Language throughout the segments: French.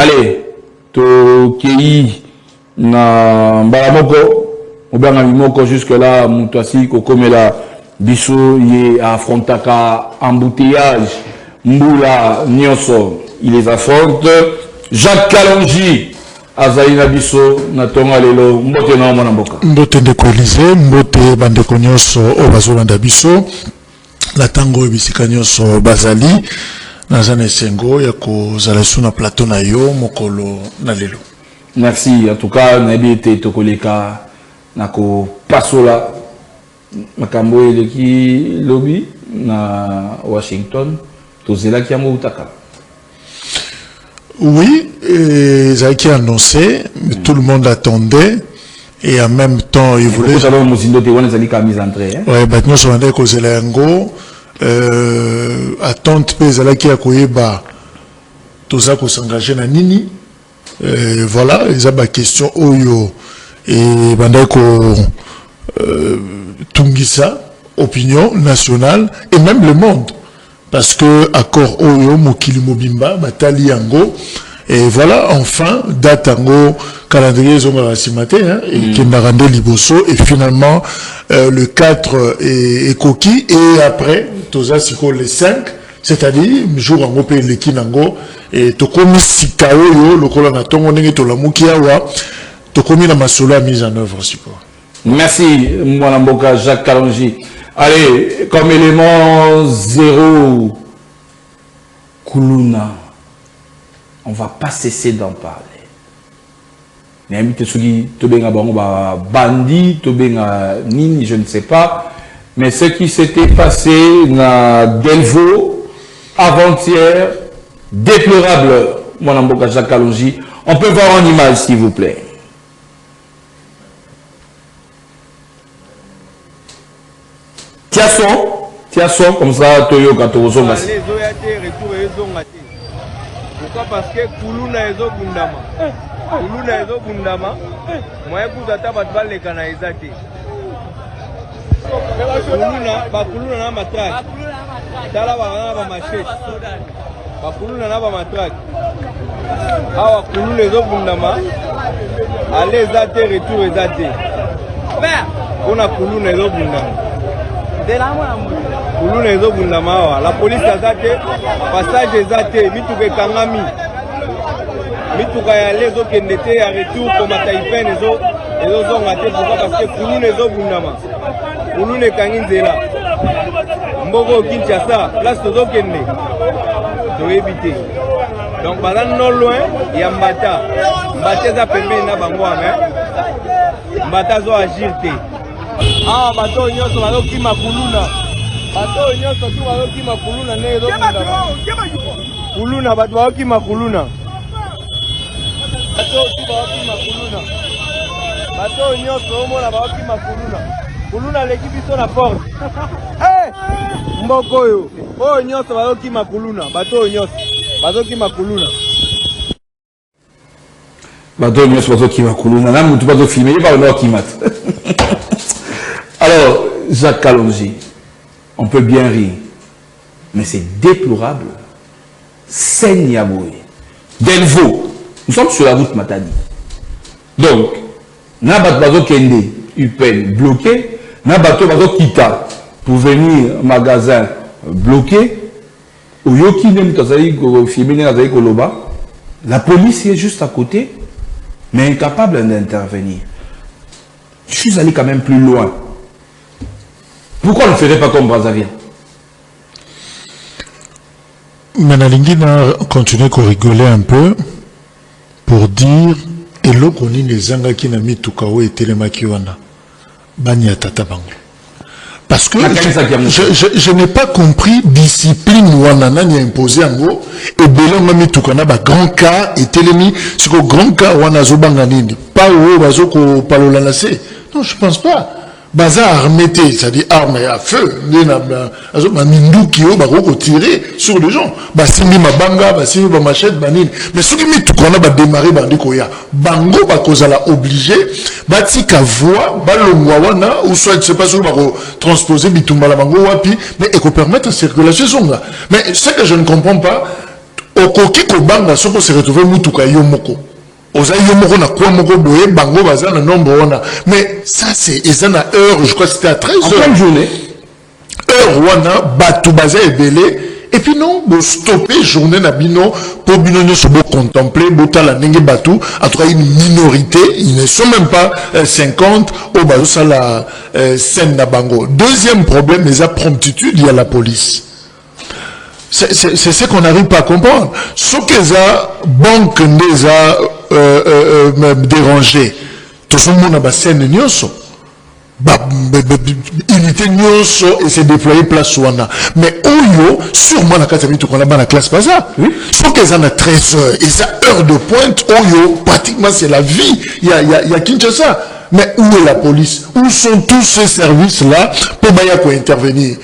Allez, to kei na mbalamoko, obanga mimoko jusque là, mutasi kokomela biso ye affrontaka embouteillage, mbula nyonso, il les affronte. Jacques Kalonji, Azaïna biso na tonga lelo, mbote na mwana mboka. Mbote ndeko Elise, mbote bandeko nyonso obazolanda biso, la tango ebisika nyonso bazali. Nazane Sengo ya kozala suna plateau na yo mokolo na lelo. Merci en tout cas na ebite tokoleka nako pasola makambo eleki lobby na Washington tozela ki yango utaka. Oui, ça qui a annoncé, tout le monde attendait et en même temps il voulait. Vous savez musindo te wana zali ka mise en train. Ouais, maintenant on a kozela yango. Attente pesa qui a koyeba toza ko s'engager na nini voilà ils ont ba question oyo et bandeko tungisa opinion nationale et même le monde parce que accord oyo mokili mobimba batali yango et voilà enfin date yango calendrier zonga simate hein et qui n'a rendu liboso et finalement le 4 est coquille et après toza siko le 5 c'est-à-dire jour en opé le kinango et to komi sikao yo lokola na tongo ndenge to lamuki awa to komi na masolo à mise en œuvre siko. Merci mwana mboka Jacques Kalonji. Allez, comme élément 0 Kuluna, on va pas cesser d'en parler. Bandi, Nini, je ne sais pas. Mais ce qui s'était passé dans Delvaux, avant-hier, déplorable, mon Mboka Jacques Kalonji. On peut voir en image, s'il vous plaît. Tiens son, comme ça, Toyo Katorozo Massi. Pourquoi? Parce que Kuluna ezo bundama. Kuluna ezo bundama. Moi écoute ata batba le canalisate. Kuluna na matrak. Tala ba machete. Kuluna na ba matrak. Awa Kuluna ezo bundama. Allez zate retour ezate. On a Kuluna ezo bundama. Kuluna ezo bundama awa. La police azate passage ezate mituke kangami. Mituka ya lezo kendete ya retour pour mataipen ezo zonga te pourquoi parce que Kuluna ezo bundama. Kuluna kangi nzela. Mboko Kinshasa place tozo kende. To éviter. Donc bazan non loin ya Mbata. Mbata za pembeni na bango ame. Mbata zo agir te. Ah bato nyonso bazo kima Kuluna. Bato nyonso tu bazo kima Kuluna ne ezo bundama. Kuluna bato bazo kima Kuluna. Bato tu bazo kima Kuluna. Bato nyonso omona bazo kima Kuluna. Kuluna l'équipe biso na porte. Eh! Mboko yo. Oh nyonso bazo kima Kuluna. Bato nyonso bazo kima Kuluna. Bato nyonso bazo kima Kuluna. Na mutu bazo filmer pas on kimat. Alors, Jacques Kalonji, on peut bien rire, mais c'est déplorable. Senyaboué, Delvaux, nous sommes sur la route Matadi. Donc, Nabat Bazo Kende, UPEN bloqué, Nabato Bazo Kita pour venir au magasin bloqué, Oyoki Nem Tazali Koloba, la police est juste à côté, mais incapable d'intervenir. Je suis allé quand même plus loin. Pourquoi on ne ferait pas comme Brazzaville? Menalingi n'a continué à rigoler un peu pour dire et l'eau qu'on y les anga qui n'a mis tout kawa et télémaki wana banya tata bango. Parce que je n'ai pas compris discipline wana nani imposé en gros et belon m'a mis tout kana ba grand cas et télémi c'est que grand cas wana zo banga nini pas où bazo ko palola lassé. Non, je pense pas. Bazar armé, c'est-à-dire arme à feu, qui tirer sur les gens. Basimi mabanga, basimi ma machette, banine. Mais ce qui met tout qu'on a démarré, bandikoya. Bango, bakozala obligé, batika voix, balongwawana, ou soit, je sais pas si on transposer bitumbala bango wapi, mais et qu'on permette la circulation. Mais ce que je ne comprends pas, okoki kobanga soko se retrouver mutuka yo moko oza yo moko na kwa moko boye bango baza na nombre wana mais ça c'est ezana heure je crois que c'était à 13h en pleine journée heure wana batu baza ebele et puis non bo stopper journée na bino pour bino nyoso bo contempler botala ndenge batu en tout cas une minorité ils ne sont même pas 50 au bazo ça la scène na bango. Deuxième problème les promptitude il y a la police. C'est ce qu'on n'arrive pas à comprendre. Ce que ça banque les a dérangé. Tout le monde a scène nyoso. Unité nyoso et s'est déployé place wana. Mais oyo sûrement la carte tout qu'on a la classe pas ça. Ce que ça a 13 heures et ça heure de pointe oyo pratiquement c'est la vie. Il y a Kinshasa. Mais où est la police? Où sont tous ces services là pour Maya pour intervenir?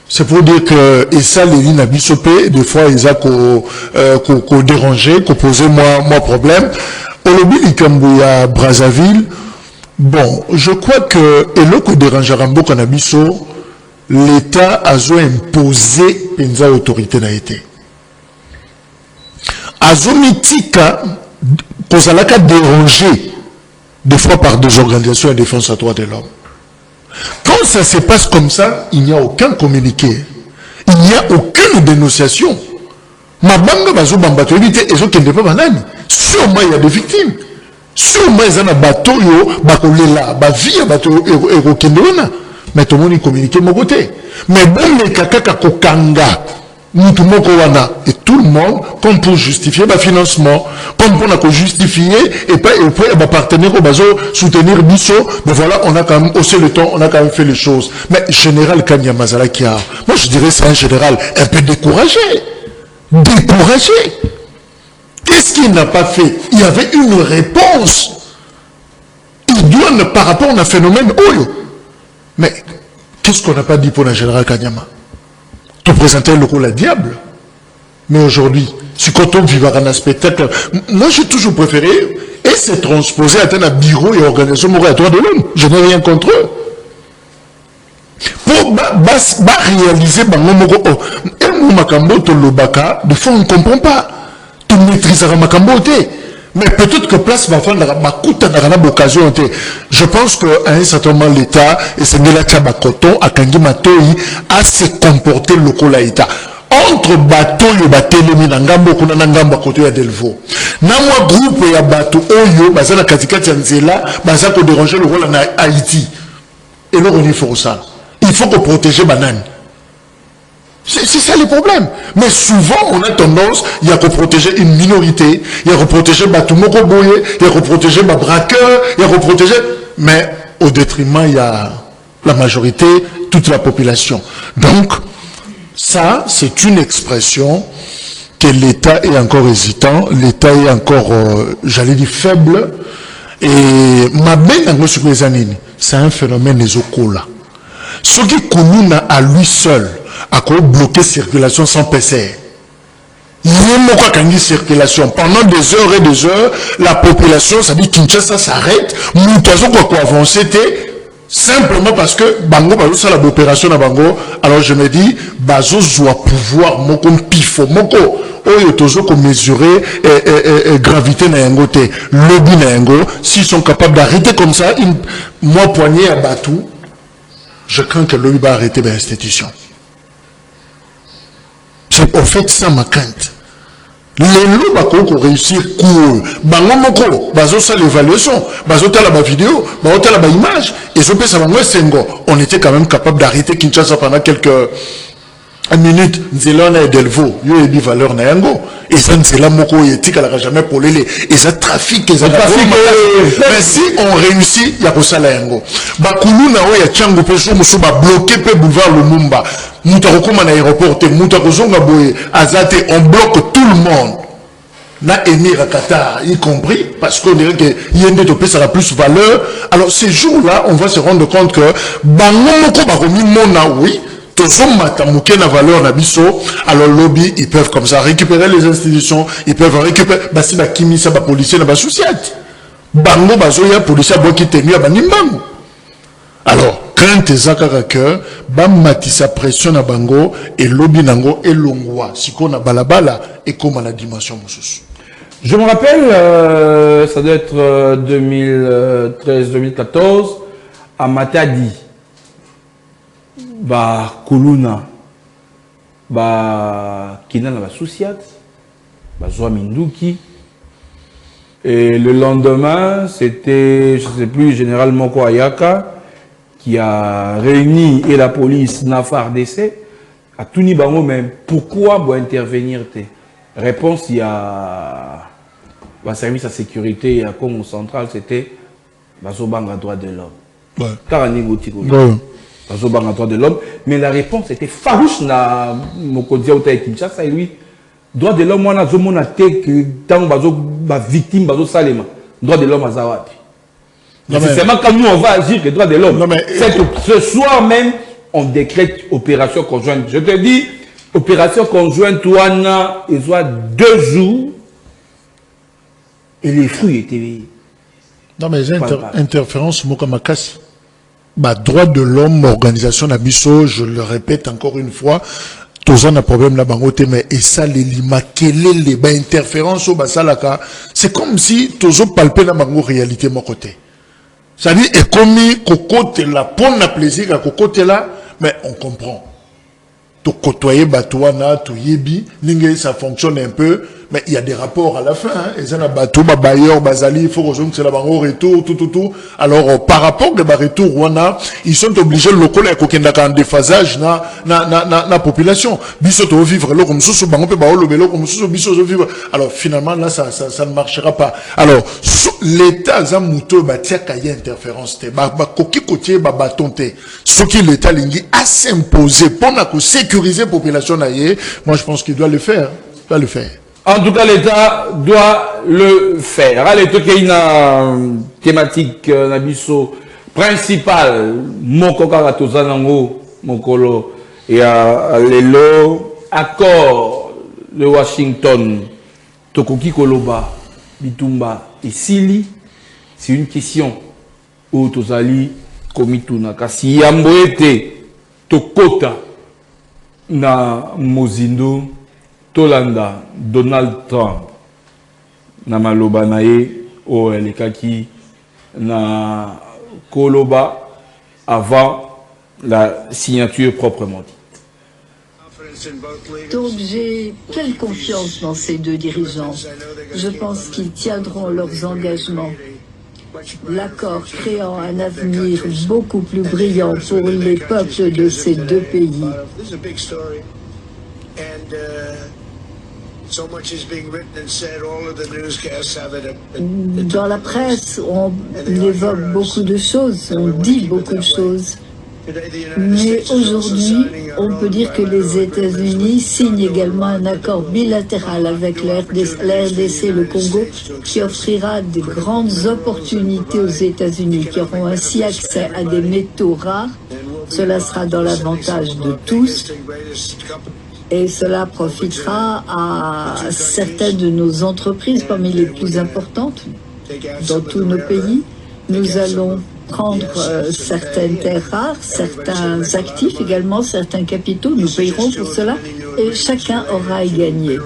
C'est pour dire que, et ça, les lignes à Bissopé, des fois, ils ont qu'au déranger, qu'au poser moi problème. Au lobby, à Brazzaville, bon, je crois que, et là, qu'au déranger Rambo Canabiso, l'État a imposé une autorité n'a été. Azomitika, qu'on a qu'à déranger, des fois par des organisations de défense à droits de l'homme. Quand ça se passe comme ça, il n'y a aucun communiqué. Il n'y a aucune dénonciation. Ma bande bazo bambato éviter et qui ne pas banane. Sûrement il y a des victimes. Sûrement il y a un bateau yo bakolela, ba vie bateau ero kendona. Mais tout le monde communiqué mon côté. Mais bon les kaka kokanga. Et tout le monde, comme pour justifier le financement, comme pour justifier et puis partenaire au bateau soutenir Bisso, mais voilà, on a quand même haussé le temps, on a quand même fait les choses. Mais général Kanya Mazala Kia, moi je dirais c'est un général un peu découragé. Découragé. Qu'est-ce qu'il n'a pas fait? Il y avait une réponse. Il doit, par rapport à un phénomène Oyo. Mais qu'est-ce qu'on n'a pas dit pour le général Kanyama? Te présenter le rôle à diable. Mais aujourd'hui, si quand on vit un spectacle, moi j'ai toujours préféré, et c'est transposé à un bureau et organisation morale de l'homme. Je n'ai rien contre eux. Pour réaliser, des fois on ne comprend pas. Tu maîtrises Makambo. Mais peut-être que place va faire l'occasion. Je pense qu'à un certain moment, l'État, et c'est Nela Tchabakoton, à Kangi Matoi, a se comporté le Kolaïta. Entre bateau et bateau, Ngambo, Kunangambo, à côté de Delvaux. Namwa groupe et bateau, Oyo, Bazana Katika Tianzela, Bazako déranger le rôle en Haïti. Et là, on y faut ça. Il faut que protéger Banane. C'est ça le problème. Mais souvent, on a tendance, il y a que protéger une minorité, il y a que protéger Batumoko Boye, il y a que protéger ma braqueur, il y a que protéger... Mais au détriment, il y a la majorité, toute la population. Donc, ça, c'est une expression que l'État est encore hésitant, l'État est encore, j'allais dire, faible. Et ma belle, c'est un phénomène ézocola. Ce qui commune à lui seul, à quoi bloquer circulation sans PCR. Il y a une circulation. Pendant des heures et des heures, la population, ça dit Kinshasa s'arrête, nous quoi avancer, simplement parce que Bango, Bazo, ça l'opération à Bango. Alors je me dis, Bazo doit pouvoir, Moko Pifo, Moko, Oyo Tozo, qu'on mesurer gravité na yangote, lobby na yango, s'ils sont capables d'arrêter comme ça, moi poignée à Batou, je crains que le lobby va arrêter l'institution. C'est au fait ça ma crainte. Les loups qui réussir cool. Bango moko, bazo ça l'évaluation, bazo tala ba vidéo, bazo tala ba image, et zo pe ça bango sengo. On était quand même capable d'arrêter Kinshasa pendant quelques minutes. Nzelona et Delvaux, yo et valeur na yango. Et ça Nzela moko yetika la jamais pour les. Et ça trafic, et ça trafic. Mais si on réussit, il y a pour ça la yango. Bakulu na o ya chango pe so muso ba bloquer pe boulevard Lumumba. Moutarokoma na aéroport, Moutakozonga boye, Azate, on bloque tout le monde. Na émir à Qatar, y compris, parce qu'on dirait que Yende Topé, ça a plus valeur. Alors ces jours-là, on va se rendre compte que, Bangonoko Baromi Mona, oui, Tozom Matamouké na valeur na biso, alors lobby, ils peuvent comme ça récupérer les institutions, ils peuvent récupérer, si ba kimi, ça ba policier, na ba souciate. Bango Bazoya, policier, bois qui tenu à Banimbango. Alors, quand tu as que matissa pression na bango et lobby nango et longwa si qu'on a balabala et comme à la dimension moussous. Je me rappelle, ça doit être 2013-2014, à Matadi, bah Kuluna, bah Kinana ba Souciat, bah Minduki. Et le lendemain, c'était, je ne sais plus, général Moko Ayaka, qui a réuni et la police Nafar d'essai, à Touni Bango même. Pourquoi doit intervenir? Réponse, il y a le service à sécurité à Congo central, c'était Bazobanga droit de l'homme. Ouais. Bazobanga droit de l'homme. Mais la réponse était farouche na Mokodia Ota et Kinshasa et lui. Droit de l'homme, on a zomonaté que tant que victime, bazo salema. Droit de l'homme à Zawapi. C'est seulement quand nous on va agir les droits de l'homme. Ce soir même, on décrète opération conjointe. Je te dis, opération conjointe, il y a 2 jours et les fruits étaient. Non mais interférence, Mokamakasi. Bah, droit de l'homme, organisation Nabiso, je le répète encore une fois, tous un problème là bangote mais et ça les limakelele ba interférence au basalaka c'est comme si tous palper la bango réalité mon côté. Ça dit et comme cocotte la pour na plaisir à cocotte là mais on comprend. To côtoyer batouana to yebi ningue ça fonctionne un peu mais il y a des rapports à la fin hein et ça na batou ba bailleur bazali il faut rejoindre c'est la bango retour tout alors par rapport de ba retour wana ils sont obligés le local et kokenda en déphasage na population biso to vivre là comme sous bango pe ba olobelo comme sous biso vivre alors finalement là ça ne marchera pas alors l'état za muto ba tiaka y interférence te ba koki kotier ba batonte ce qui l'état lingi a s'imposer pour na ko sécuriser population naie moi je pense qu'il doit le faire En tout cas, l'État doit le faire. L'État qui a une thématique principale, Moko Karatozanango, Mokolo, et à l'élo, accord de Washington, Tokoki Koloba, Bitumba et Sili, c'est une question où Tozali, Komituna, Kasi Yamboete, Tokota, na Mozindo, Tolanda, Donald Trump, na maloba nae, o elekaki, na Koloba, avant la signature proprement dite. Donc j'ai pleine confiance dans ces 2 dirigeants. Je pense qu'ils tiendront leurs engagements. L'accord créant un avenir beaucoup plus brillant pour les peuples de ces 2 pays. Dans la presse, on évoque beaucoup de choses, on dit beaucoup de choses. Mais aujourd'hui, on peut dire que les États-Unis signent également un accord bilatéral avec la RDC, le Congo, qui offrira de grandes opportunités aux États-Unis, qui auront ainsi accès à des métaux rares. Cela sera dans l'avantage de tous. Et cela profitera à certaines de nos entreprises parmi les plus importantes dans tous nos pays. Nous allons prendre certaines terres rares, certains actifs également, certains capitaux. Nous payerons pour cela et chacun aura à y gagner.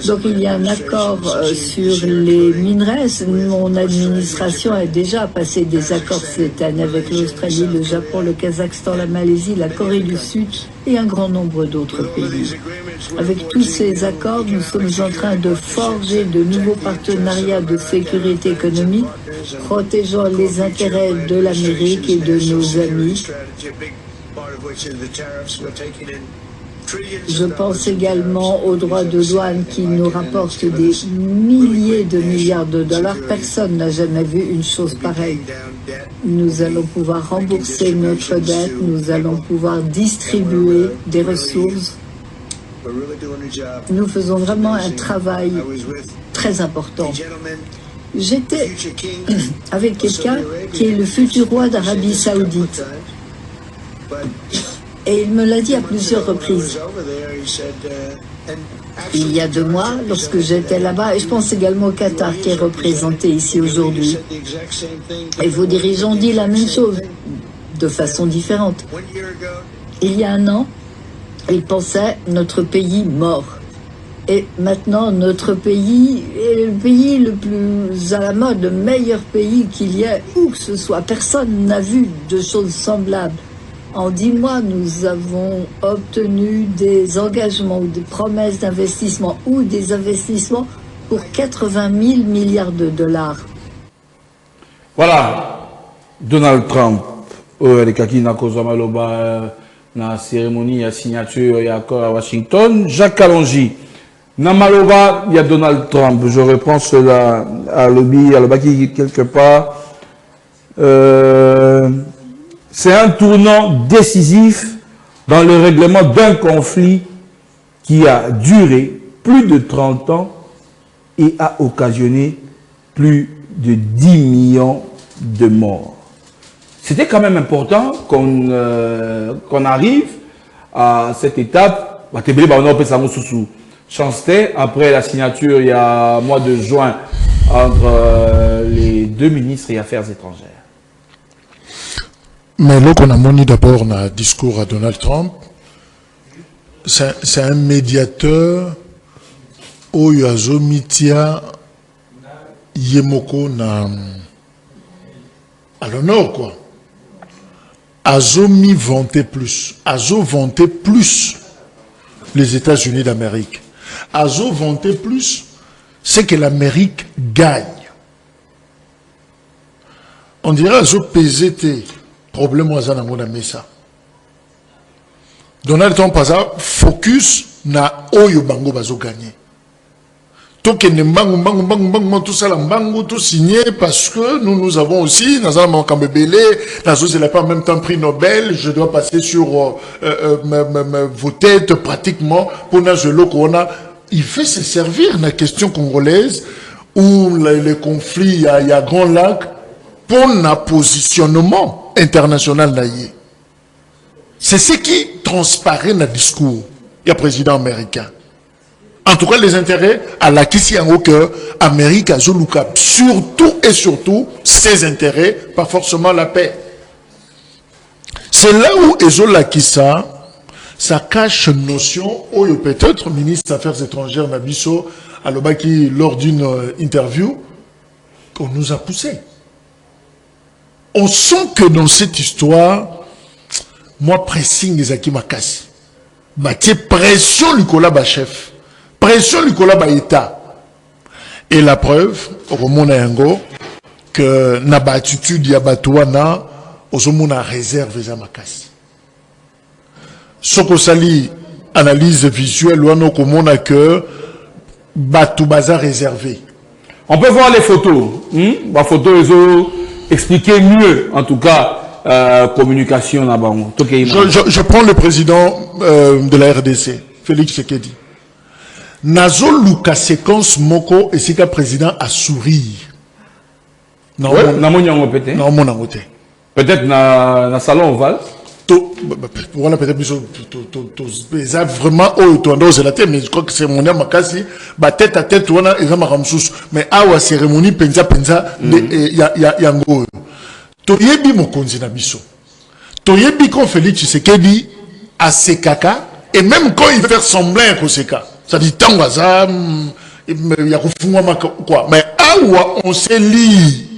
Donc il y a un accord sur les minerais. Mon administration a déjà passé des accords cette année avec l'Australie, le Japon, le Kazakhstan, la Malaisie, la Corée du Sud et un grand nombre d'autres pays. Avec tous ces accords, nous sommes en train de forger de nouveaux partenariats de sécurité économique, protégeant les intérêts de l'Amérique et de nos amis. Je pense également aux droits de douane qui nous rapportent des milliers de milliards de dollars. Personne n'a jamais vu une chose pareille. Nous allons pouvoir rembourser notre dette, nous allons pouvoir distribuer des ressources. Nous faisons vraiment un travail très important. J'étais avec quelqu'un qui est le futur roi d'Arabie Saoudite. Et il me l'a dit à plusieurs reprises. Il y a 2 mois, lorsque j'étais là-bas, et je pense également au Qatar qui est représenté ici aujourd'hui. Et vos dirigeants ont dit la même chose. de façon différente. Il y a un an, ils pensaient notre pays mort. Et maintenant, notre pays est le pays le plus à la mode, le meilleur pays qu'il y ait, où que ce soit. Personne n'a vu de choses semblables. En 10 mois, nous avons obtenu des engagements ou des promesses d'investissement ou des investissements pour 80 000 milliards de dollars. Voilà, Donald Trump, na cérémonie à signature et accord à Washington. Jacques Kalonji, na Maloba, il y a Donald Trump. Je reprends cela à Lobby, quelque part. C'est un tournant décisif dans le règlement d'un conflit qui a duré plus de 30 ans et a occasionné plus de 10 millions de morts. C'était quand même important qu'on arrive à cette étape. Après la signature, il y a mois de juin, entre les deux ministres des Affaires étrangères. Mais là qu'on a moni d'abord dans le discours à Donald Trump, c'est un médiateur où il y a Zomitia Yemoko à l'honneur, quoi. Azo mi vanté plus. Azo vanté plus les États-Unis d'Amérique. Azo vanté plus, c'est que l'Amérique gagne. On dirait Azo PZT. Problème aux anamona mesa. Donald Trump a focus na oyo bango bazo gagner. Tokene mbango tout ça mbango tout signé parce que nous avons aussi nous avons Kambebele, nous avons pas en même temps prix Nobel, je dois passer sur vos têtes pratiquement pour le corona. Il fait se servir la question congolaise où les conflits il y a Grand Lac pour un positionnement international naïe. C'est ce qui transparaît dans le discours du président américain. En tout cas, les intérêts à la Kissi en haut que l'Amérique a surtout et surtout ses intérêts, pas forcément la paix. C'est là où Ezola Kissa, ça cache une notion, où peut-être le ministre des Affaires étrangères Nabiso, à l'Obaki, lors d'une interview, qu'on nous a poussé. On sent que dans cette histoire, moi, pressing Ezaki Makassi, Mathieu, pression Nicolas Bachef. Pression Nicolas Baïta. Et la preuve, au moment où que na ba attitude ya batouana, ozomona réserve za makasi. Soko sali analyse visuelle ou no komona que batou baza réservé. On peut voir les photos. Les photos expliquer mieux, en tout cas, communication là-bas. Je prends le président de la RDC, Félix Tshisekedi. Nazo Luka séquence moko et c'est que le président a souri. Non, peut-être dans le salon ovale. Voilà, peut-être vraiment mais je crois que c'est mon âme quasi tête à tête mais à la cérémonie penza ya ngo toyebi mokonzi na biso toyebi kon Félix Tshisekedi a sekaka et même quand il fait semblant que c'est cas ça dit tant waza il y a quoi mais on s'est lit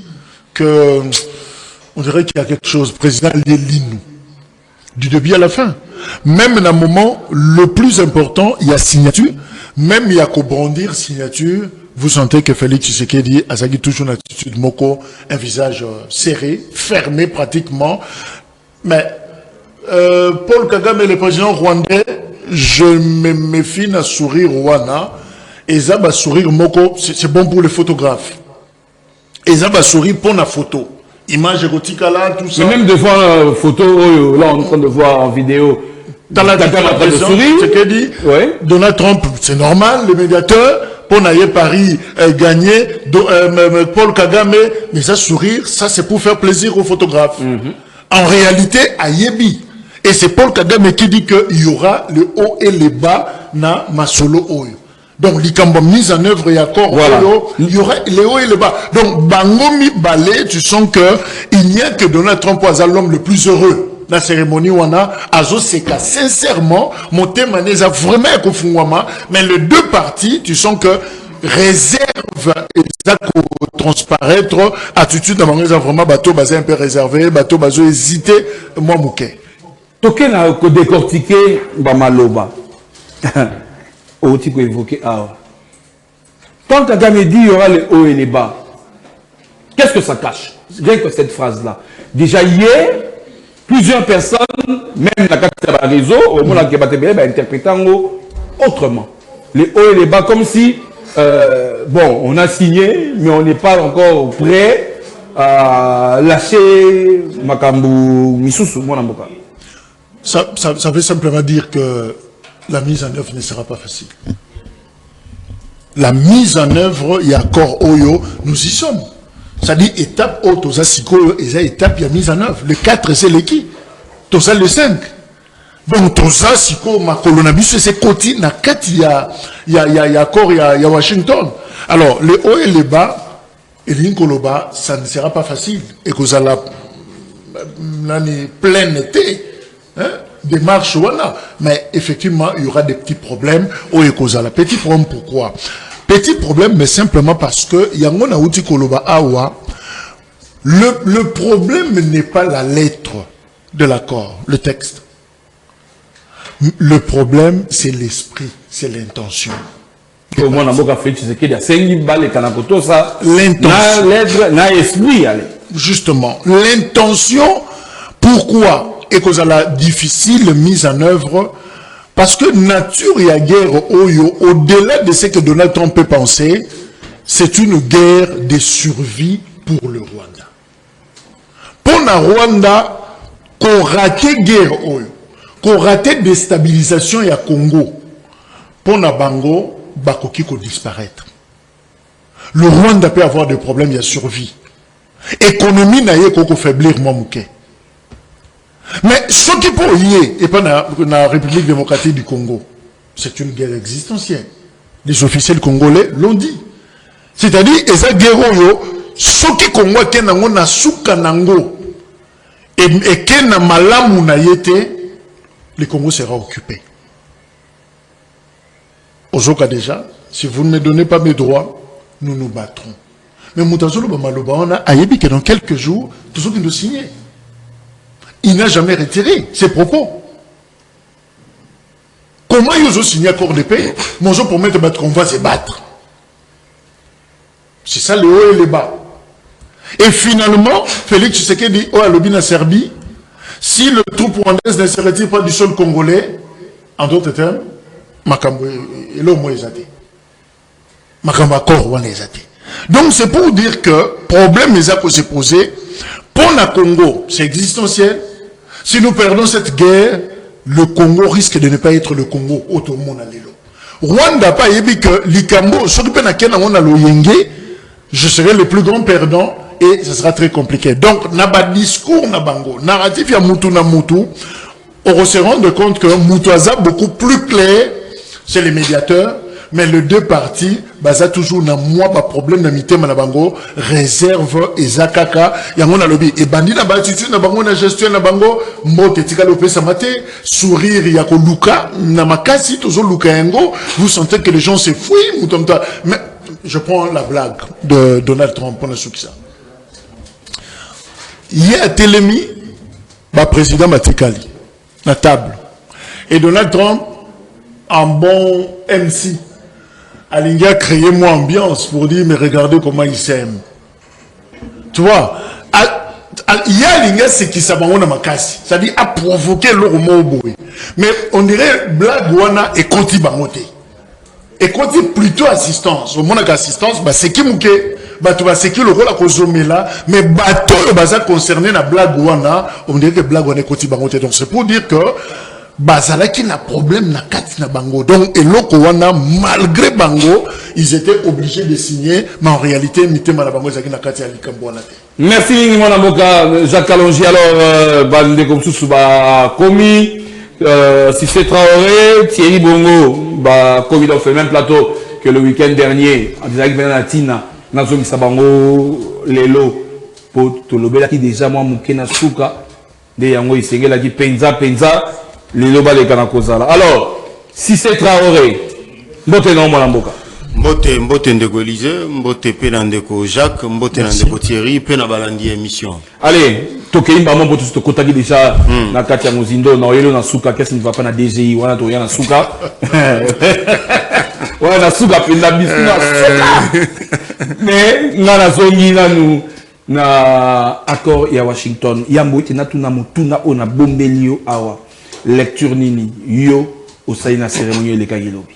que on dirait qu'il y a quelque chose président lit nous du début à la fin. Même dans le moment le plus important, il y a signature. Même il y a qu'au brandir signature. Vous sentez que Félix Tshisekedi a toujours une attitude moko, un visage serré, fermé pratiquement. Mais Paul Kagame, le président rwandais, je me méfie d'un sourire rwanda. Et ça va sourire moko, c'est bon pour les photographes. Et ça va sourire pour la photo. Image érotique là, tout ça. Mais même de voir photo, là on est en train de voir en vidéo. Dans la président, ce qu'il dit, ouais. Donald Trump, c'est normal, le médiateur, pour n'aller Paris gagner, Paul Kagame, mais ça sourire, ça c'est pour faire plaisir aux photographes. En réalité, à Yebi. Et c'est Paul Kagame qui dit qu'il y aura le haut et le bas na Masolo Oyo. Donc, likambo mise en œuvre et accord, voilà. Il y aurait les hauts et les bas. Donc, Bangomi Balé, tu sens qu'il n'y a que Donald Trump à l'homme le plus heureux. La cérémonie où on a Azo Seka, sincèrement, mon thème a vraiment un mais les deux parties, tu sens que réserve et transparaître, attitude dans mon vraiment bateau basé un peu réservé, bateau basé hésité, moi mouké. Token a décortiqué Bamaloba. Au titre évoqué. Tant qu'à dit il y aura les hauts et les bas. Qu'est-ce que ça cache? Rien que cette phrase-là. Déjà hier, plusieurs personnes, même la réseau, au moment où on a interprété autrement. Les hauts et les bas, comme si, bon, on a signé, mais on n'est pas encore prêt à lâcher Makambu Misusu, mon amboka. Ça veut simplement dire que la mise en œuvre ne sera pas facile. La mise en œuvre, il y a encore Oyo, nous y sommes. Ça dit étape haute, Tosa Siko, et étape, il y a mise en œuvre. Le 4, c'est l'équipe. Tosa le 5. Donc, Tosa Siko, ma colonabus, c'est côté, na 4, il y a encore, il y a Washington. Alors, les hauts et les bas, et l'Inkoloba, ça ne sera pas facile. Et que ça la plein été, hein, démarche voilà. Mais effectivement, il y aura des petits problèmes au Ekozala. Petit problème, pourquoi? Petit problème, mais simplement parce que Yangona Uti Koloba Awa, le problème n'est pas la lettre de l'accord, le texte. Le problème, c'est l'esprit, c'est l'intention. Justement, l'intention, pourquoi et que ça la difficile mise en œuvre, parce que nature et la guerre au-delà de ce que Donald Trump peut penser, c'est une guerre de survie pour le Rwanda. Pour le Rwanda, qu'on rate guerre qu'on rate déstabilisation et à Congo, pour le Bango, Bakoki qu'on disparaître. Le Rwanda peut avoir des problèmes de survie. Économie n'a pas faiblir moi mouké. Mais ce qui peut y est, et pas dans la République démocratique du Congo, c'est une guerre existentielle. Les officiels congolais l'ont dit. C'est-à-dire, esa guerre ce qui Congo ken nango na suka nango et ken na malamu na yete, le Congo sera occupé. Ozoka déjà, si vous ne me donnez pas mes droits, nous nous battrons. Mais Moutazolo Bamaloba, on a ayebi que dans quelques jours, tout ce qui nous signé. Il n'a jamais retiré ses propos. Comment ils ont signé accord de paix? Mon jour pour mettre qu'on va se battre. C'est ça le haut et le bas. Et finalement, Félix Tshisekedi dit, oh, à l'Obina Serbie, si le troupe rwandaise ne se retire pas du sol congolais, en d'autres termes, Makambo et l'homme est athée. Makambo accord est athée. Donc c'est pour dire que problème les a se poser. Pour le Congo, c'est existentiel. Si nous perdons cette guerre, le Congo risque de ne pas être le Congo. Rwanda pas ébi que Likambo, je serai le plus grand perdant et ce sera très compliqué. Donc, naba discours nabango, narratif ya mutu na mutu, on se rend compte que Mutuaza beaucoup plus clair, c'est les médiateurs. Mais les deux parties, ça toujours na moi pas problème na mité manabango réserve et zakaka yango na lobby et bandi na attitude na bango na gestion na bango mbote tika lopé samate sourire ya ko luka na makasi toujours luka yango vous sentez que les gens se fouillent mutomta. Mais je prends la blague de Donald Trump pour le succès. Il y a Télémi ba président Matikali na table et Donald Trump en bon MC Alinga a créé moi ambiance pour dire mais regardez comment il s'aime. Tu vois, il y a Alinga c'est qui s'abandonne à Makassi, c'est-à-dire à provoquer le mot. Mais on dirait blague wana et conti bangote. Et conti plutôt assistance. Au moins assistance, bah c'est qui mouke, bah tu vas c'est qui le rôle à cause là, mais bateau le bazar concerné la blague wana, on dirait que blague wana et conti bangote. Donc c'est pour dire que Bazala qui n'a problème na kati na bango. Donc, et loko wana, malgré bango, ils étaient obligés de signer, mais en réalité, mitema na bango, zaki na kati ya likambo wana te. Merci, mon avocat, Jacques Kalonji. Alors, bande comme sous, Komi, Cissé Traoré, Thierry Bongo, Komi, on fait le même plateau. que le week-end dernier, en disant que Benatina, Nazomi Sabango, Lelo, pour tout le bel qui déjà moi Moukena Souka, de Yango Isengela qui Penza, Lelo Bale Kanakozala. Alors, si c'est Traoré, Mbote non Molamboka. Mbote Ndeko Élysée, Mbote Pénandeko Jacques, Mbote Ndeko Thierry, Péna Balandi émission. Allez, Tokeimba Mambo tout ce que tu déjà, na Katia Mozindo, na Oyelo na Souka, qu'est-ce qui ne va pas na DGI, wana to yana Souka. Ouais, na Souka, puis na Bisuna Souka. Mais, na Zongi, na nous, na accord ya Washington, Yambo, na tuna mutuna, ona bombelio awa, lecture nini, yo, au saïna cérémonie, les Kagilobi.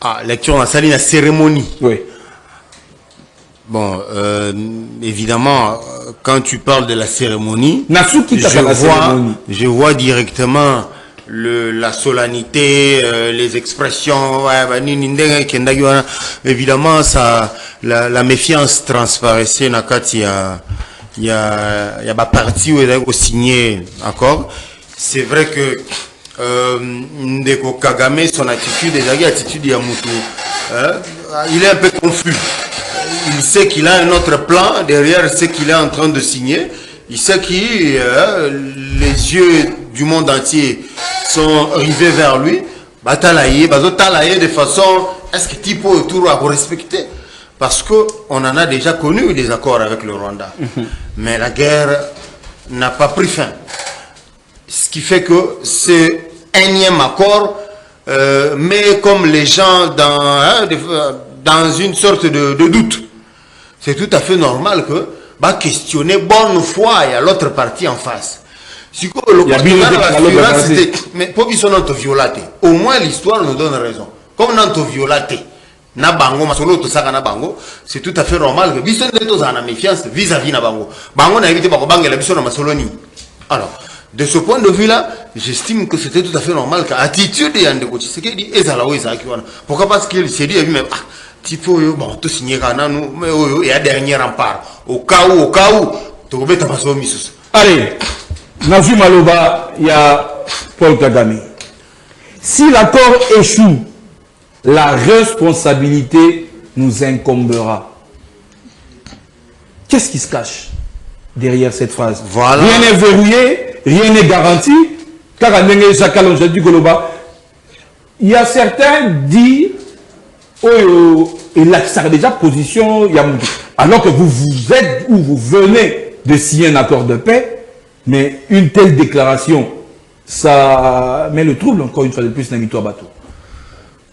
Ah, lecture dans la salle, la cérémonie. Oui. Bon, évidemment, quand tu parles de la cérémonie, je vois directement la solennité, les expressions, évidemment, ça, la méfiance transparaissait dans il y a ma partie où il a signé, d'accord. C'est vrai que Ndeko Kagame, son attitude, l'attitude de Yamutu, il est un peu confus. Il sait qu'il a un autre plan derrière ce qu'il est en train de signer. Il sait que les yeux du monde entier sont rivés vers lui. Batalaye de façon, est-ce que tu peux autour à respecter? Parce qu'on en a déjà connu des accords avec le Rwanda. Mais la guerre n'a pas pris fin. Ce qui fait que c'est énième accord, mais comme les gens dans une sorte de doute. C'est tout à fait normal que va questionner bonne foi à l'autre partie en face. Si mais pour qu'ils soient violatés, au moins l'histoire nous donne raison. Comme nous violaté, c'est tout à fait normal que Bisson a méfiance vis-à-vis de Bango. Bango n'a évité Bango la Bisson à Massoloni. Alors, de ce point de vue-là, j'estime que c'était tout à fait normal que l'attitude de Yandeko Tshisekedi est à la hausse. Pourquoi? Parce qu'il s'est dit, mais Tipo, bon, tout signé, mais il y a dernier rempart. Au cas où, tu vas mettre ma somme. Allez, Nazu Maloba, il y a Paul Kagame. Si l'accord échoue, la responsabilité nous incombera. Qu'est-ce qui se cache derrière cette phrase? Voilà. Rien n'est verrouillé, rien n'est garanti. Car il y a certains disent, il a déjà position, alors que vous êtes ou vous venez de signer un accord de paix, mais une telle déclaration, ça met le trouble encore une fois de plus dans l'histoire bateau.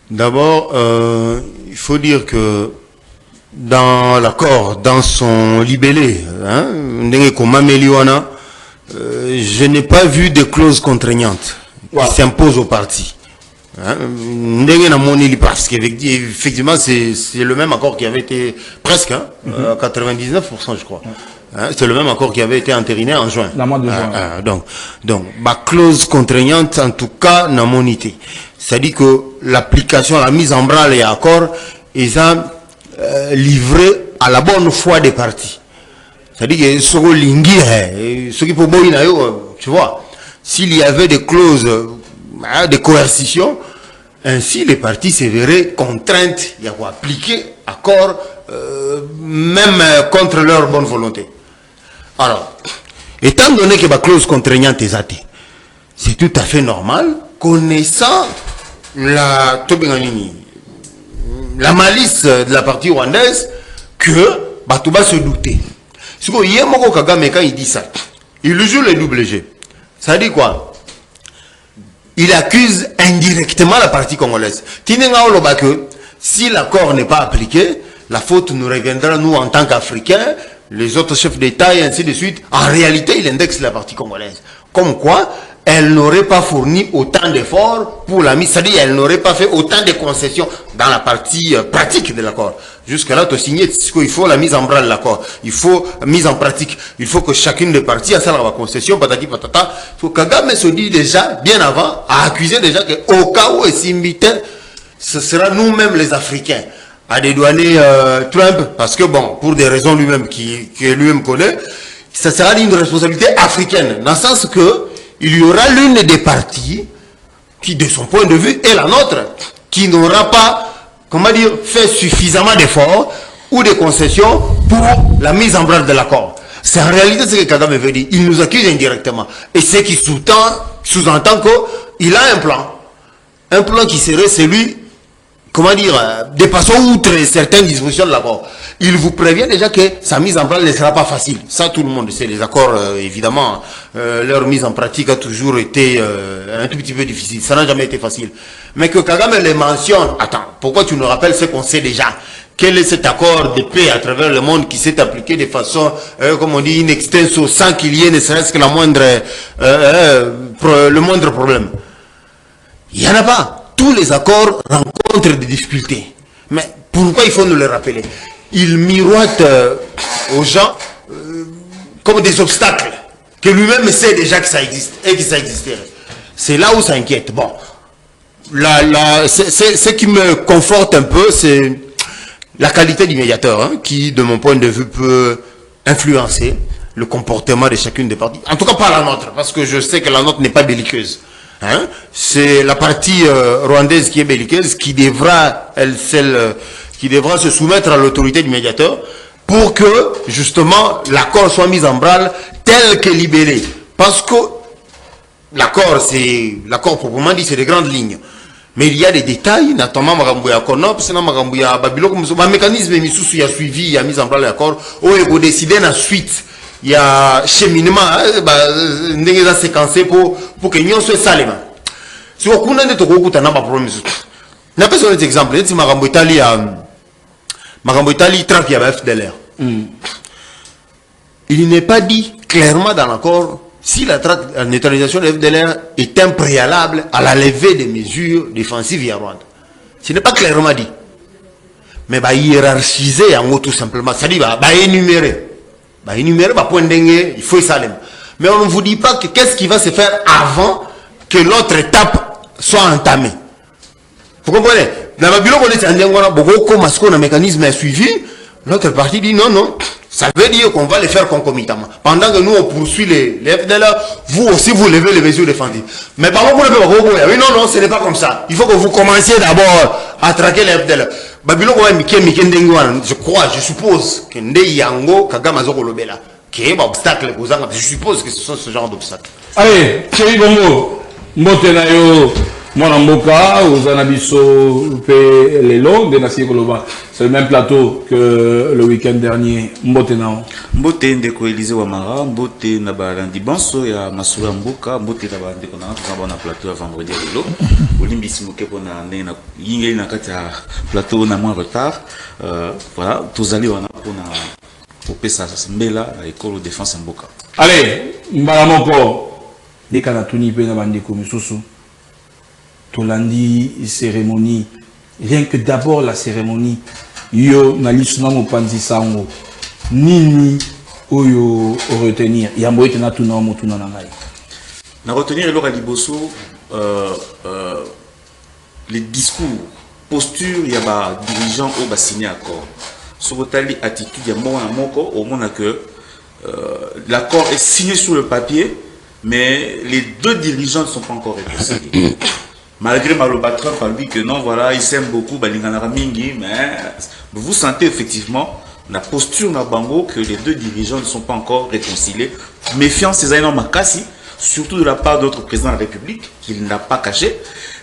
D'abord, il faut dire que dans l'accord, dans son libellé, je n'ai pas vu de clauses contraignantes qui s'imposent aux partis. Parce qu'effectivement, c'est le même accord qui avait été presque, 99% je crois. C'est le même accord qui avait été entériné en juin. Donc, ma clause contraignante, en tout cas, n'a mon idée. C'est-à-dire que l'application, la mise en branle et l'accord, ils ont livré à la bonne foi des partis. C'est-à-dire que ce qui peut tu vois, s'il y avait des clauses de coercition, ainsi les partis se verraient contraintes à appliquer accord, même contre leur bonne volonté. Alors, étant donné que la clause contraignante est atteinte, c'est tout à fait normal, connaissant la malice de la partie rwandaise, que Batouba se douter. Ce que Yemoko Kagame, quand il dit ça, il joue le double G. Ça dit quoi? Il accuse indirectement la partie congolaise. Que si l'accord n'est pas appliqué, la faute nous reviendra, nous, en tant qu'Africains, les autres chefs d'État et ainsi de suite. En réalité, il indexe la partie congolaise. Comme quoi, elle n'aurait pas fourni autant d'efforts pour la mise, c'est-à-dire elle n'aurait pas fait autant de concessions dans la partie pratique de l'accord. Jusque-là, tu signé, il faut la mise en branle de l'accord. Il faut la mise en pratique. Il faut que chacune des parties a ça la concession, patati patata. Kagame se dit déjà, bien avant, a accusé déjà qu'au cas où il s'imbitait, ce sera nous-mêmes les Africains à dédouaner Trump, parce que bon, pour des raisons lui-même que lui-même connaît, ça sera une responsabilité africaine, dans le sens que il y aura l'une des parties qui, de son point de vue, est la nôtre, qui n'aura pas comment dire, fait suffisamment d'efforts ou de concessions pour la mise en branle de l'accord. C'est en réalité ce que Kagame veut dire. Il nous accuse indirectement. Et ce qui sous-entend qu'il a un plan. Un plan qui serait celui, comment dire, dépassant outre certaines dispositions de l'accord. Il vous prévient déjà que sa mise en branle ne sera pas facile. Ça, tout le monde sait. Les accords, évidemment, leur mise en pratique a toujours été un tout petit peu difficile. Ça n'a jamais été facile. Mais que Kagame les mentionne, attends, pourquoi tu nous rappelles ce qu'on sait déjà? Quel est cet accord de paix à travers le monde qui s'est appliqué de façon, comme on dit, in extenso, sans qu'il y ait ne serait-ce que le moindre problème? Il n'y en a pas. Tous les accords rencontrent des difficultés. Mais pourquoi il faut nous le rappeler? Il miroite aux gens comme des obstacles que lui-même sait déjà que ça existe et que ça existerait. C'est là où ça inquiète. Bon, ce qui me conforte un peu, c'est la qualité du médiateur, hein, qui, de mon point de vue, peut influencer le comportement de chacune des parties. En tout cas, pas la nôtre, parce que je sais que la nôtre n'est pas belliqueuse. Hein? C'est la partie rwandaise qui est belliqueuse, qui devra, qui devra se soumettre à l'autorité du médiateur pour que, justement, l'accord soit mis en branle tel que libellé. Parce que l'accord proprement dit, c'est des grandes lignes. Mais il y a des détails, notamment Magambouya Konops, Magambouya Babylon, un mécanisme qui a suivi, il a mis en place l'accord, où il faut décider ensuite, il y a cheminement, il a séquencé pour que nous soyons salés. Si on a des problèmes, on a besoin d'exemple, si Magambouya Italie, Trump, il y a FDLR. Il n'est pas dit clairement dans l'accord si la neutralisation de FDLR est un préalable à la levée des mesures défensives via Rwanda. Ce n'est pas clairement dit. Mais hiérarchiser en haut tout simplement. C'est-à-dire, énumérer. Énumérer, point dengue, il faut ça. Mais on ne vous dit pas qu'est-ce qui va se faire avant que l'autre étape soit entamée. Vous comprenez? Dans le bureau, on a un mécanisme à suivi. L'autre partie dit non, non. Ça veut dire qu'on va les faire concomitamment. Pendant que nous, on poursuit les FDLR, vous aussi, vous levez les mesures défensives. Mais par contre, oui, non, non, ce n'est pas comme ça. Il faut que vous commenciez d'abord à traquer les FDLR. Je crois, je suppose que Nde Yango, Kagame Azorolobela, qui est un obstacle, je suppose que ce sont ce genre d'obstacles. Allez, Thierry Bongo, Mbotenayo, Mwanamboka, Ozanabiso, Lelo, de Nassi Koloba. C'est le même plateau que le week-end dernier. Mbote Nao. Mbote Ndeko Élysée Wamara, Mbote Nabalandi Banso, ya Masura Mboka, Mbote Nabalandi Kona, nous avons un plateau à vendredi à Lelo. Olimbi Simoke pour na Yingeli Nakata plateau na moins retard. Voilà, tous allés on a pour Pesa Mbela, l'école de défense Mboka. Allez, Mbalamoko, les Kanatuni Pena Bandeko Misusu. Tolandi cérémonie. Rien que d'abord la cérémonie. Yo nalisuna mopanzi sango. Nini oyo retenir. Yambo etena tuna motuna nangai. Na retenir Elora Liboso les discours, posture il y a ba dirigeants au ba signé accord. Sur tali attitude ya mona moko au monde que l'accord est signé sur le papier mais les deux dirigeants ne sont pas encore réconciliés. Malgré Maloba Trump a dit que non, voilà, il s'aime beaucoup, Balinganara Mingi, mais vous sentez effectivement la posture na Bango que les deux dirigeants ne sont pas encore réconciliés. Méfiance, c'est un Makassi, surtout de la part de notre président de la République, qu'il n'a pas caché.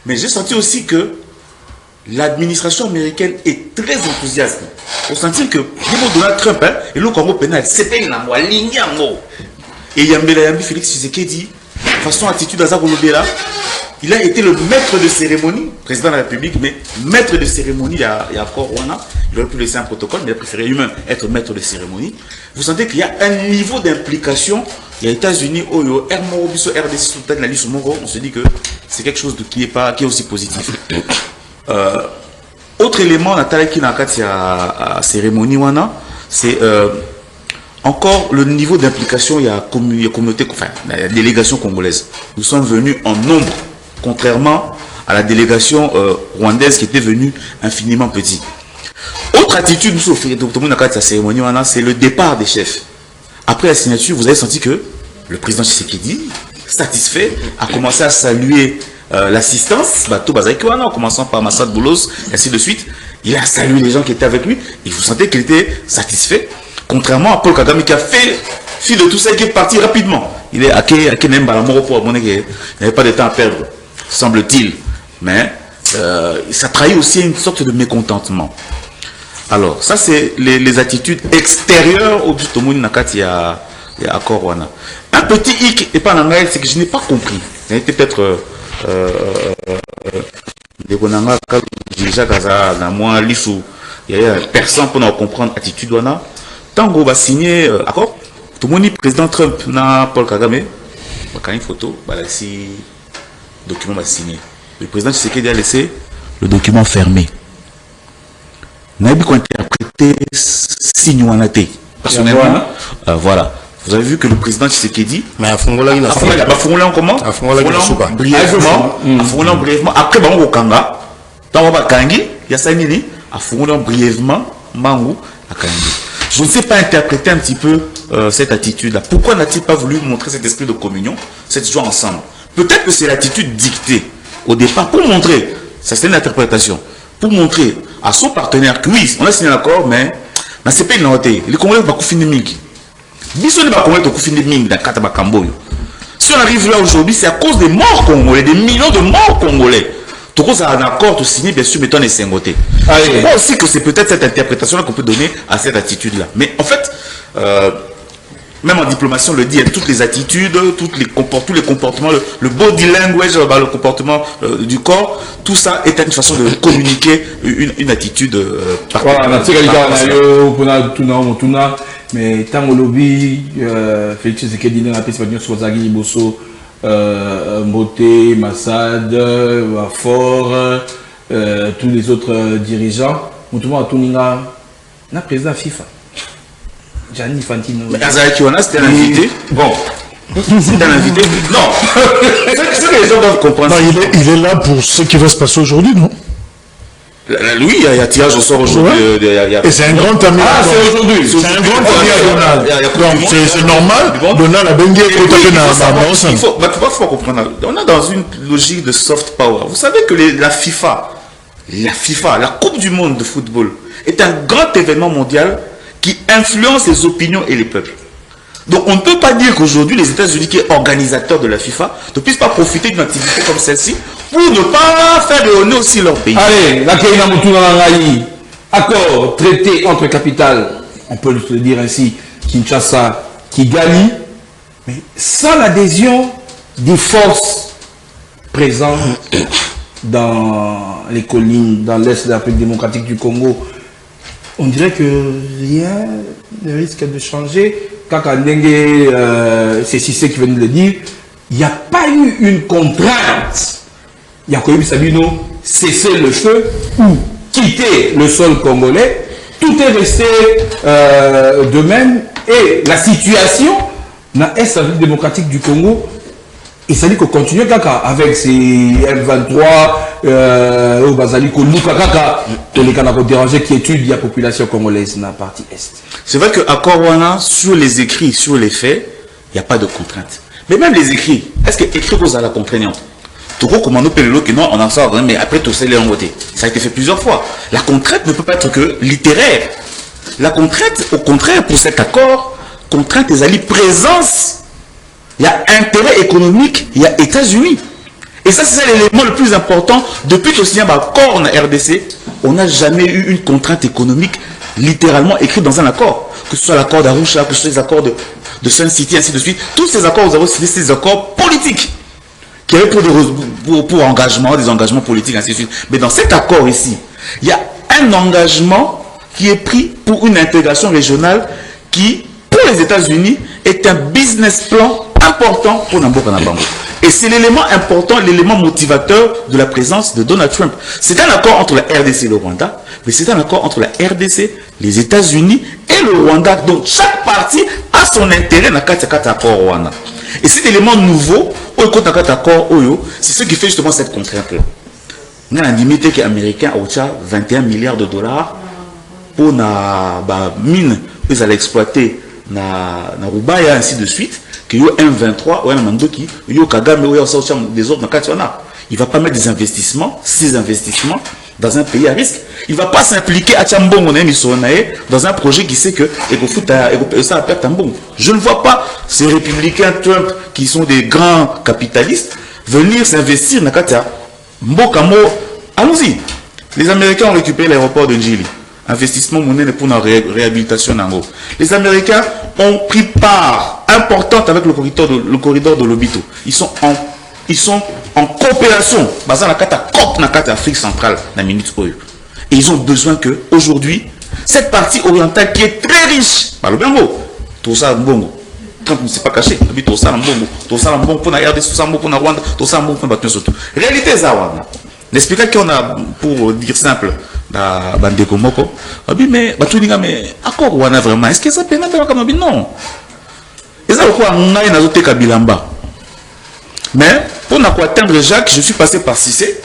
Mais j'ai senti aussi que l'administration américaine est très enthousiaste. Pour sentir que Donald Trump, et le Congo pénal, c'est un amour, et Yambela Félix Tshisekedi, façon attitude à Zakolobela, il a été le maître de cérémonie, président de la République, mais maître de cérémonie, il y a encore Rwanda. Il aurait pu laisser un protocole, mais il a préféré lui-même être maître de cérémonie. Vous sentez qu'il y a un niveau d'implication. Il y a les États-Unis, RDC, on se dit que c'est quelque chose qui est aussi positif. Autre élément, Nathalie qui n'a qu'à cérémonie, c'est encore le niveau d'implication. Il y a communauté, enfin, la délégation congolaise. Nous sommes venus en nombre, contrairement à la délégation rwandaise qui était venue infiniment petit. Autre attitude, c'est le départ des chefs. Après la signature, vous avez senti que le président Tshisekedi, satisfait, a commencé à saluer l'assistance, en commençant par Massad Boulos, et ainsi de suite. Il a salué les gens qui étaient avec lui. Et vous sentez qu'il était satisfait. Contrairement à Paul Kagame qui a fait fi de tout ça et qui est parti rapidement. Il est à Kenemba, la mort pour il n'y avait pas de temps à perdre, semble-t-il. Mais ça trahit aussi une sorte de mécontentement. Alors, ça c'est les attitudes extérieures au but de Nakati à Korwana. Un petit hic, et pas l'anglais, c'est que je n'ai pas compris. Ça a été peut-être il y a personne pour comprendre l'attitude wana. Tant qu'on va signer accord, tout le monde président Trump na Paul Kagame, quand une photo, si le document va signer. Le président Tshisekedi a laissé le document fermé. N'a pas interprété signe wana té. Personnellement, voilà. Vous avez vu que le président Tshisekedi, mais à Fongola, il a comment? À Fongola, brièvement. Après, Bango Kanga, dans Wabakangi, il y a ça nini, à Fongola brièvement, Mango à Kangi. Je ne sais pas interpréter un petit peu cette attitude-là. Pourquoi n'a-t-il pas voulu montrer cet esprit de communion, cette joie ensemble? Peut-être que c'est l'attitude dictée au départ pour montrer, ça c'est une interprétation, pour montrer à son partenaire que oui, on a signé l'accord, mais c'est pas une noté. Les Congolais vont finir mingi. Si on arrive là aujourd'hui, c'est à cause des morts congolais, des millions de morts congolais. Tout cause un accord tout signé, bien sûr, mais on est singoté. Je crois aussi que c'est peut-être cette interprétation-là qu'on peut donner à cette attitude-là. Mais en fait, même en diplomatie, on le dit, il y a toutes les attitudes, tous les comportements, le body language, le comportement du corps, tout ça est une façon de communiquer une attitude particulière. Mais tant au lobby, Félix Tshisekedi n'a pas été sur Zaghi Bosso, Moté, Massad, Fort, tous les autres dirigeants. Tout le monde a tout le président FIFA. Gianni Infantino. Mais Azarakiwana, c'était un invité. Bon. C'est un invité. Non. C'est que les gens doivent comprendre. Il est là pour ce qui va se passer aujourd'hui, non? Oui, il y a tirage au sort aujourd'hui. Et c'est un grand ami. Ah, c'est aujourd'hui. C'est un grand ami à Donald. Donc c'est normal. Donald a bengué pour taper dans il faut comprendre. On est dans une logique de soft power. Vous savez que la FIFA, la Coupe du monde de football, est un grand événement mondial qui influence les opinions et les peuples. Donc on ne peut pas dire qu'aujourd'hui les États-Unis, qui est organisateur de la FIFA, ne puissent pas profiter d'une activité comme celle-ci pour ne pas faire de honneur aussi leur pays. Allez, la Keïna Moutouna Langaï, accord, traité entre capitales, on peut le dire ainsi, Kinshasa, Kigali, mais sans l'adhésion des forces présentes dans les collines, dans l'est de la République démocratique du Congo, on dirait que rien ne risque de changer. Quand c'est Cissé qui vient de le dire, il n'y a pas eu une contrainte. Il y a quand même Sabino cesser le feu ou quitter le sol congolais. Tout est resté de même. Et la situation dans l'Est démocratique du Congo, et ça dit qu'on continue avec ces M23, au Bazaliko, Lukakaka, les canards dérangés qui étudient la population congolaise dans la partie Est. C'est vrai qu'à Korwana, sur les écrits, sur les faits, il n'y a pas de contrainte. Mais même les écrits, est-ce que écrit vous à la contraignante? Tout coup, comme on appelle l'eau, que non, on en sort, mais après tout ça, les en voté. Ça a été fait plusieurs fois. La contrainte ne peut pas être que littéraire. La contrainte, au contraire, pour cet accord, contrainte des alliés présence. Il y a intérêt économique, il y a États-Unis. Et ça, c'est l'élément le plus important. Depuis que signé un accord en RDC, on n'a jamais eu une contrainte économique littéralement écrite dans un accord. Que ce soit l'accord d'Arusha, que ce soit les accords de Sun City, ainsi de suite. Tous ces accords, vous avez signé ces accords politiques qui avaient pour engagement, des engagements politiques, ainsi de suite. Mais dans cet accord ici, il y a un engagement qui est pris pour une intégration régionale qui, pour les États-Unis, est un business plan important pour Namboka Nabango. Et c'est l'élément important, l'élément motivateur de la présence de Donald Trump. C'est un accord entre la RDC et le Rwanda, mais c'est un accord entre la RDC, les États-Unis et le Rwanda. Donc chaque partie a son intérêt dans cet accord Rwanda. Et cet élément nouveau, c'est ce qui fait justement cette contrainte-là. On a limité que les Américains ont 21 milliards de dollars pour la mine qu'ils allaient exploiter na Rubaya, ainsi de suite, que yo M23 ou M22 yo Kagame ou des autres, il va pas mettre des investissements, ces investissements dans un pays à risque. Il ne va pas s'impliquer à Tchambon, dans un projet qui sait que ça va perdre Tambon. Je ne vois pas ces républicains Trump qui sont des grands capitalistes venir s'investir dans Katia. Mbokamo, allons-y. Les Américains ont récupéré l'aéroport de Njili. Investissement monnaie pour la réhabilitation en gros. Les Américains ont pris part importante avec le corridor de Lobito. Ils sont en coopération. Basant la carte COP dans la carte Afrique centrale dans minute oyo. Et ils ont besoin que aujourd'hui cette partie orientale qui est très riche, par le bien mot, tout ça mbongo. Trump ne s'est pas caché. Tout ça mbongo, tout ça mbongo pour la RDC, tout ça mbongo pour la Rwanda, tout ça mbongo pour la surtout. Réalité ça Rwanda. L'explication qu'on a pour dire simple. Bandeko moko mais batuninga mais accord wana vraiment est-ce que ça peut mettre comme non et ça quoi ngai nazote kabilamba mais pour atteindre Jacques je suis passé par Cissé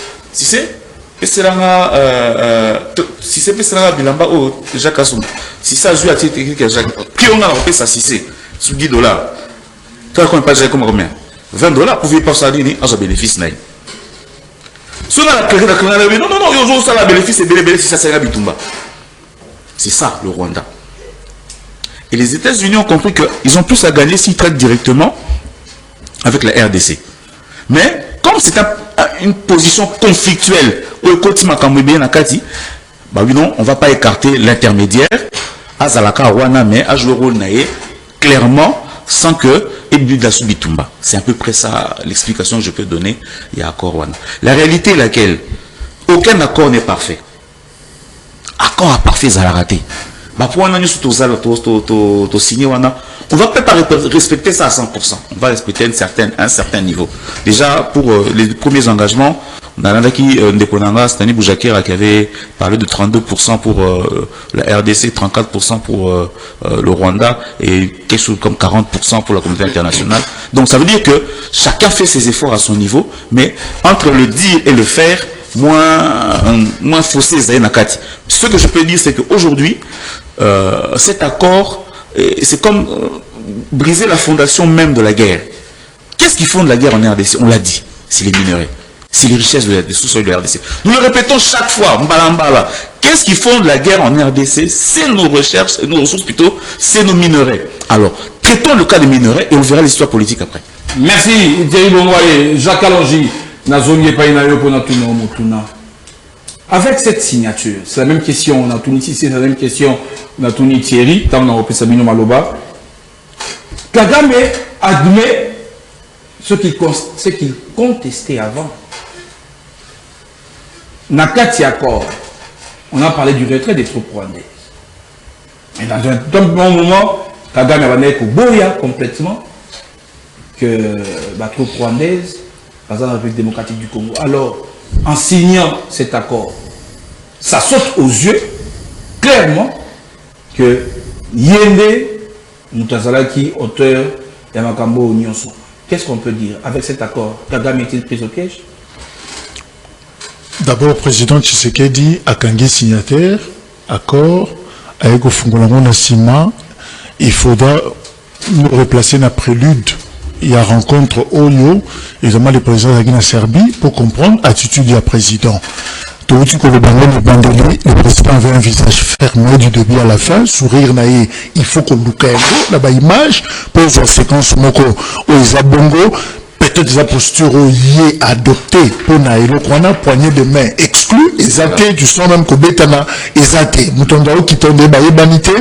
et c'est là Cissé là bilamba oh Jacques Asum si ça joue à titre que Jacques qui on a repé ça Cissé sous $10 tu as pas j'ai combien $20 pour vivre par ça ni à bénéfice naï. Non, ça la bénéfice, c'est ça le Rwanda. Et les États-Unis ont compris qu'ils ont plus à gagner s'ils traitent directement avec la RDC. Mais comme c'est une position conflictuelle, on ne va pas écarter l'intermédiaire, à Zalaka Rwanda, mais à jouer le rôle clairement sans que c'est à peu près ça l'explication que je peux donner. Il y a accord Rwanda. La réalité est laquelle aucun accord n'est parfait. Accord à parfait, ça l'a raté. Pour on va peut-être pas respecter ça à 100%. On va respecter un certain niveau. Déjà, pour les premiers engagements, on a qui Stani Boujakera qui avait parlé de 32% pour la RDC, 34% pour le Rwanda et quelque chose comme 40% pour la communauté internationale. Donc ça veut dire que chacun fait ses efforts à son niveau, mais entre le dire et le faire, moins faussé Zaynakati. Ce que je peux dire, c'est qu'aujourd'hui, cet accord, c'est comme briser la fondation même de la guerre. Qu'est-ce qui fonde la guerre en RDC? On l'a dit, c'est les minerais. C'est les richesses des sous-sols de la RDC. Nous le répétons chaque fois, Mbalambala. Qu'est-ce qui fonde la guerre en RDC? C'est nos recherches, nos ressources plutôt, c'est nos minerais. Alors, traitons le cas des minerais et on verra l'histoire politique après. Merci, Thierry Bongwale, Jacques Alongi, Nazongi Painayo pour Motuna. Avec cette signature, c'est la même question, on a tout ici, c'est la même question, on a tout Thierry, tant on a repris Sabino Maloba. Kagame admet ce qu'il contestait avant. Nakati accord, on a parlé du retrait des troupes rwandaises. Et dans un bon moment, Kagame a dit que Boya complètement que la troupe rwandaise, par exemple la République démocratique du Congo. Alors, en signant cet accord, ça saute aux yeux clairement que Yende Moutazalaki, auteur Yamakambo Nyonso. Qu'est-ce qu'on peut dire avec cet accord? Kagame est-il pris au piège? D'abord, président Tshisekedi a kangé signataire, accord, avec au Fungolamon Nassima, il faudra nous replacer dans prélude. Il y a rencontre Oyo, évidemment le président de la Serbie, pour comprendre l'attitude du président. Le président avait un visage fermé du début à la fin, sourire naïf, il faut qu'on nous caille là-bas image, pour les séquences moko, aux abongo, peut-être la posture y est adoptée pour naïlo, qu'on a poignée de main exclue, exacté, tu sens même que Betana, exacté, Moutondao qui tombe baïe banité.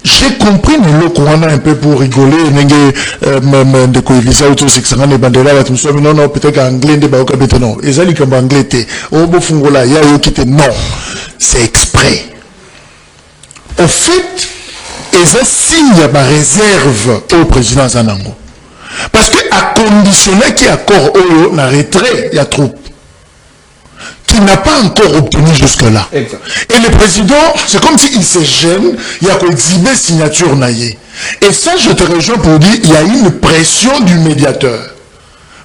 J'ai compris le qu'on a un peu pour rigoler, de quoi il disait autour de 600 ans, non, non, peut-être qu'anglais, non, ils allaient comme anglais, au beau fungola, il y a eu qui était non, c'est exprès. Au fait, ils ont signé ma réserve au président Zanango. Parce que, à conditionner qu'il y a encore un retrait, il y a trop. Qui n'a pas encore obtenu jusque-là. Et le président, c'est comme s'il se gêne, il y a exhibé signature naïe. Et ça, je te rejoins pour dire, il y a une pression du médiateur.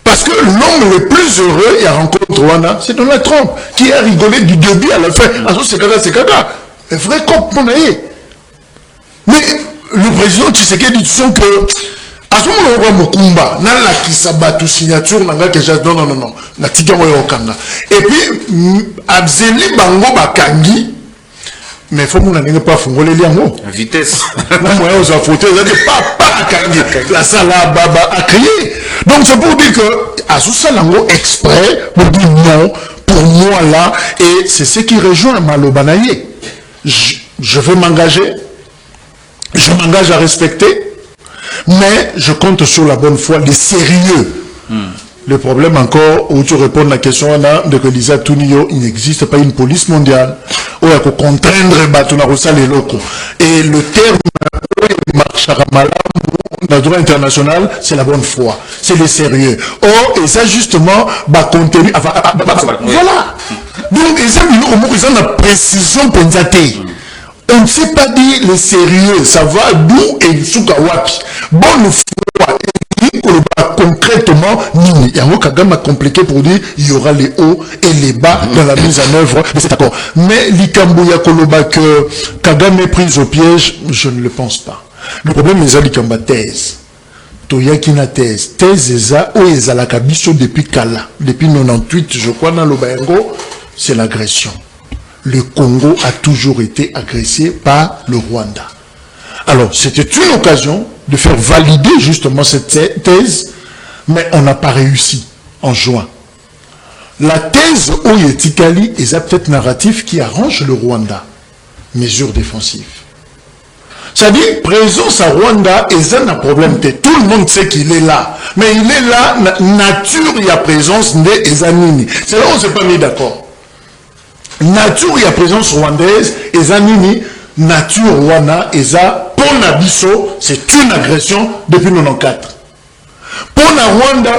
Parce que l'homme le plus heureux, il y a rencontré Rwanda, c'est Donald Trump, qui a rigolé du début à la fin. C'est Kada. Un vrai cop naïe. Mais le président Tshisekedi dit que, à nazomona kwa mukumba na la kisabatu signature nanga que j'ai non na tika moyo okanga et puis abzeli bango bakangi mais faut mon n'avait pas fongolé liango vitesse moi aux photos de papa kangi la salle baba a crié donc c'est pour dire que à sous ça lango exprès pour dire non pour moi là et c'est ce qui rejoint Malobanaye. Je veux m'engager, je m'engage à respecter, mais je compte sur la bonne foi, le sérieux. Le problème encore, où tu réponds à la question de que Lisa Tunio, il n'existe pas une police mondiale où il y a contraindre les locaux. Et le terme dans le droit international, c'est la bonne foi, c'est le sérieux. Oh, et ça justement, contenu, voilà. Donc, ils ont la précision pensée. On ne sait pas dire le sérieux, ça va d'où et Sukawapi. Bonne foi, concrètement, il y a un Kagame compliqué pour dire il y aura les hauts et les bas dans la mise en œuvre de cet accord. Mais l'Ikambouya Koloba que Kagame est pris au piège, je ne le pense pas. Le problème est l'Ikamba thèse. Toyaki na thèse. Thèse eza ou ezala kabiso depuis Kala. Depuis 98, je crois, dans le Bayengo, c'est l'agression. Le Congo a toujours été agressé par le Rwanda. Alors, c'était une occasion de faire valider justement cette thèse, mais on n'a pas réussi en juin. La thèse Oyetikali est peut-être narratif qui arrange le Rwanda. Mesures défensives. C'est-à-dire, présence à Rwanda, et ça n'a problème. Tout le monde sait qu'il est là. Mais il est là, nature, il y a présence des Ezanini. C'est là où on ne s'est pas mis d'accord. Nature, il y a présence rwandaise, Ezanini, nature Rwanda, Eza, pour Nabiso, c'est une agression depuis 1994. Pour la Rwanda,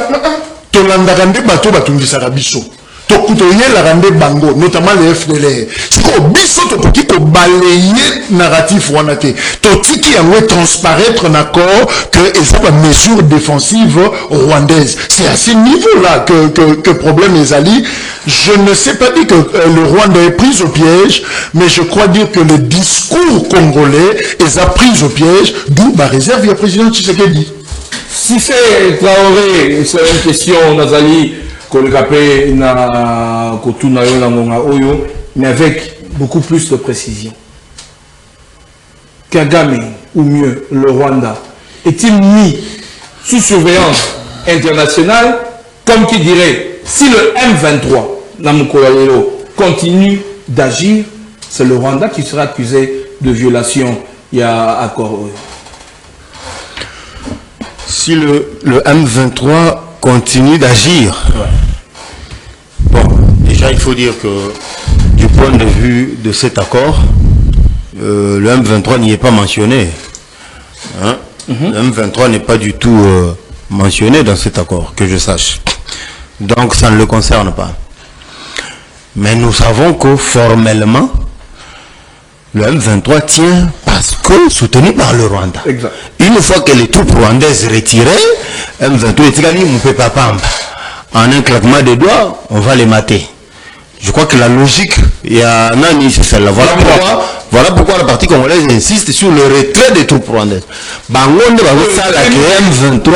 Tolanda Rande Bato Batungisa Rabiso. Tokutoye la Rande Bango, notamment les FDLR. Ce qu'on biso tokoki ko balayer narratif rwandais. Totiki a transparaître un accord que ils ont une mesure défensive rwandaise. C'est à ce niveau-là que problème est allé. Je ne sais pas dire que le Rwanda est pris au piège, mais je crois dire que le discours congolais est pris au piège, d'où ma réserve, il y a le président Tshisekedi. Si c'est Traoré, c'est une question, Nazali, mais avec beaucoup plus de précision. Kagame, ou mieux, le Rwanda, est-il mis sous surveillance internationale, comme qui dirait, si le M23, Namukolalelo, continue d'agir, c'est le Rwanda qui sera accusé de violation. Il y a accord. Si le M23 continue d'agir, bon, déjà il faut dire que du point de vue de cet accord, le M23 n'y est pas mentionné. Hein? Le M23 n'est pas du tout mentionné dans cet accord, que je sache. Donc ça ne le concerne pas. Mais nous savons que formellement, le M23 tient parce que soutenu par le Rwanda. Exact. Une fois que les troupes rwandaises retirées, M23 est gagné, mon papa Pamba. En un claquement de doigts, on va les mater. Je crois que la logique, il y a Nani, c'est celle-là. Voilà pourquoi la partie congolaise insiste sur le retrait des troupes rwandaises. Bangonde, M23,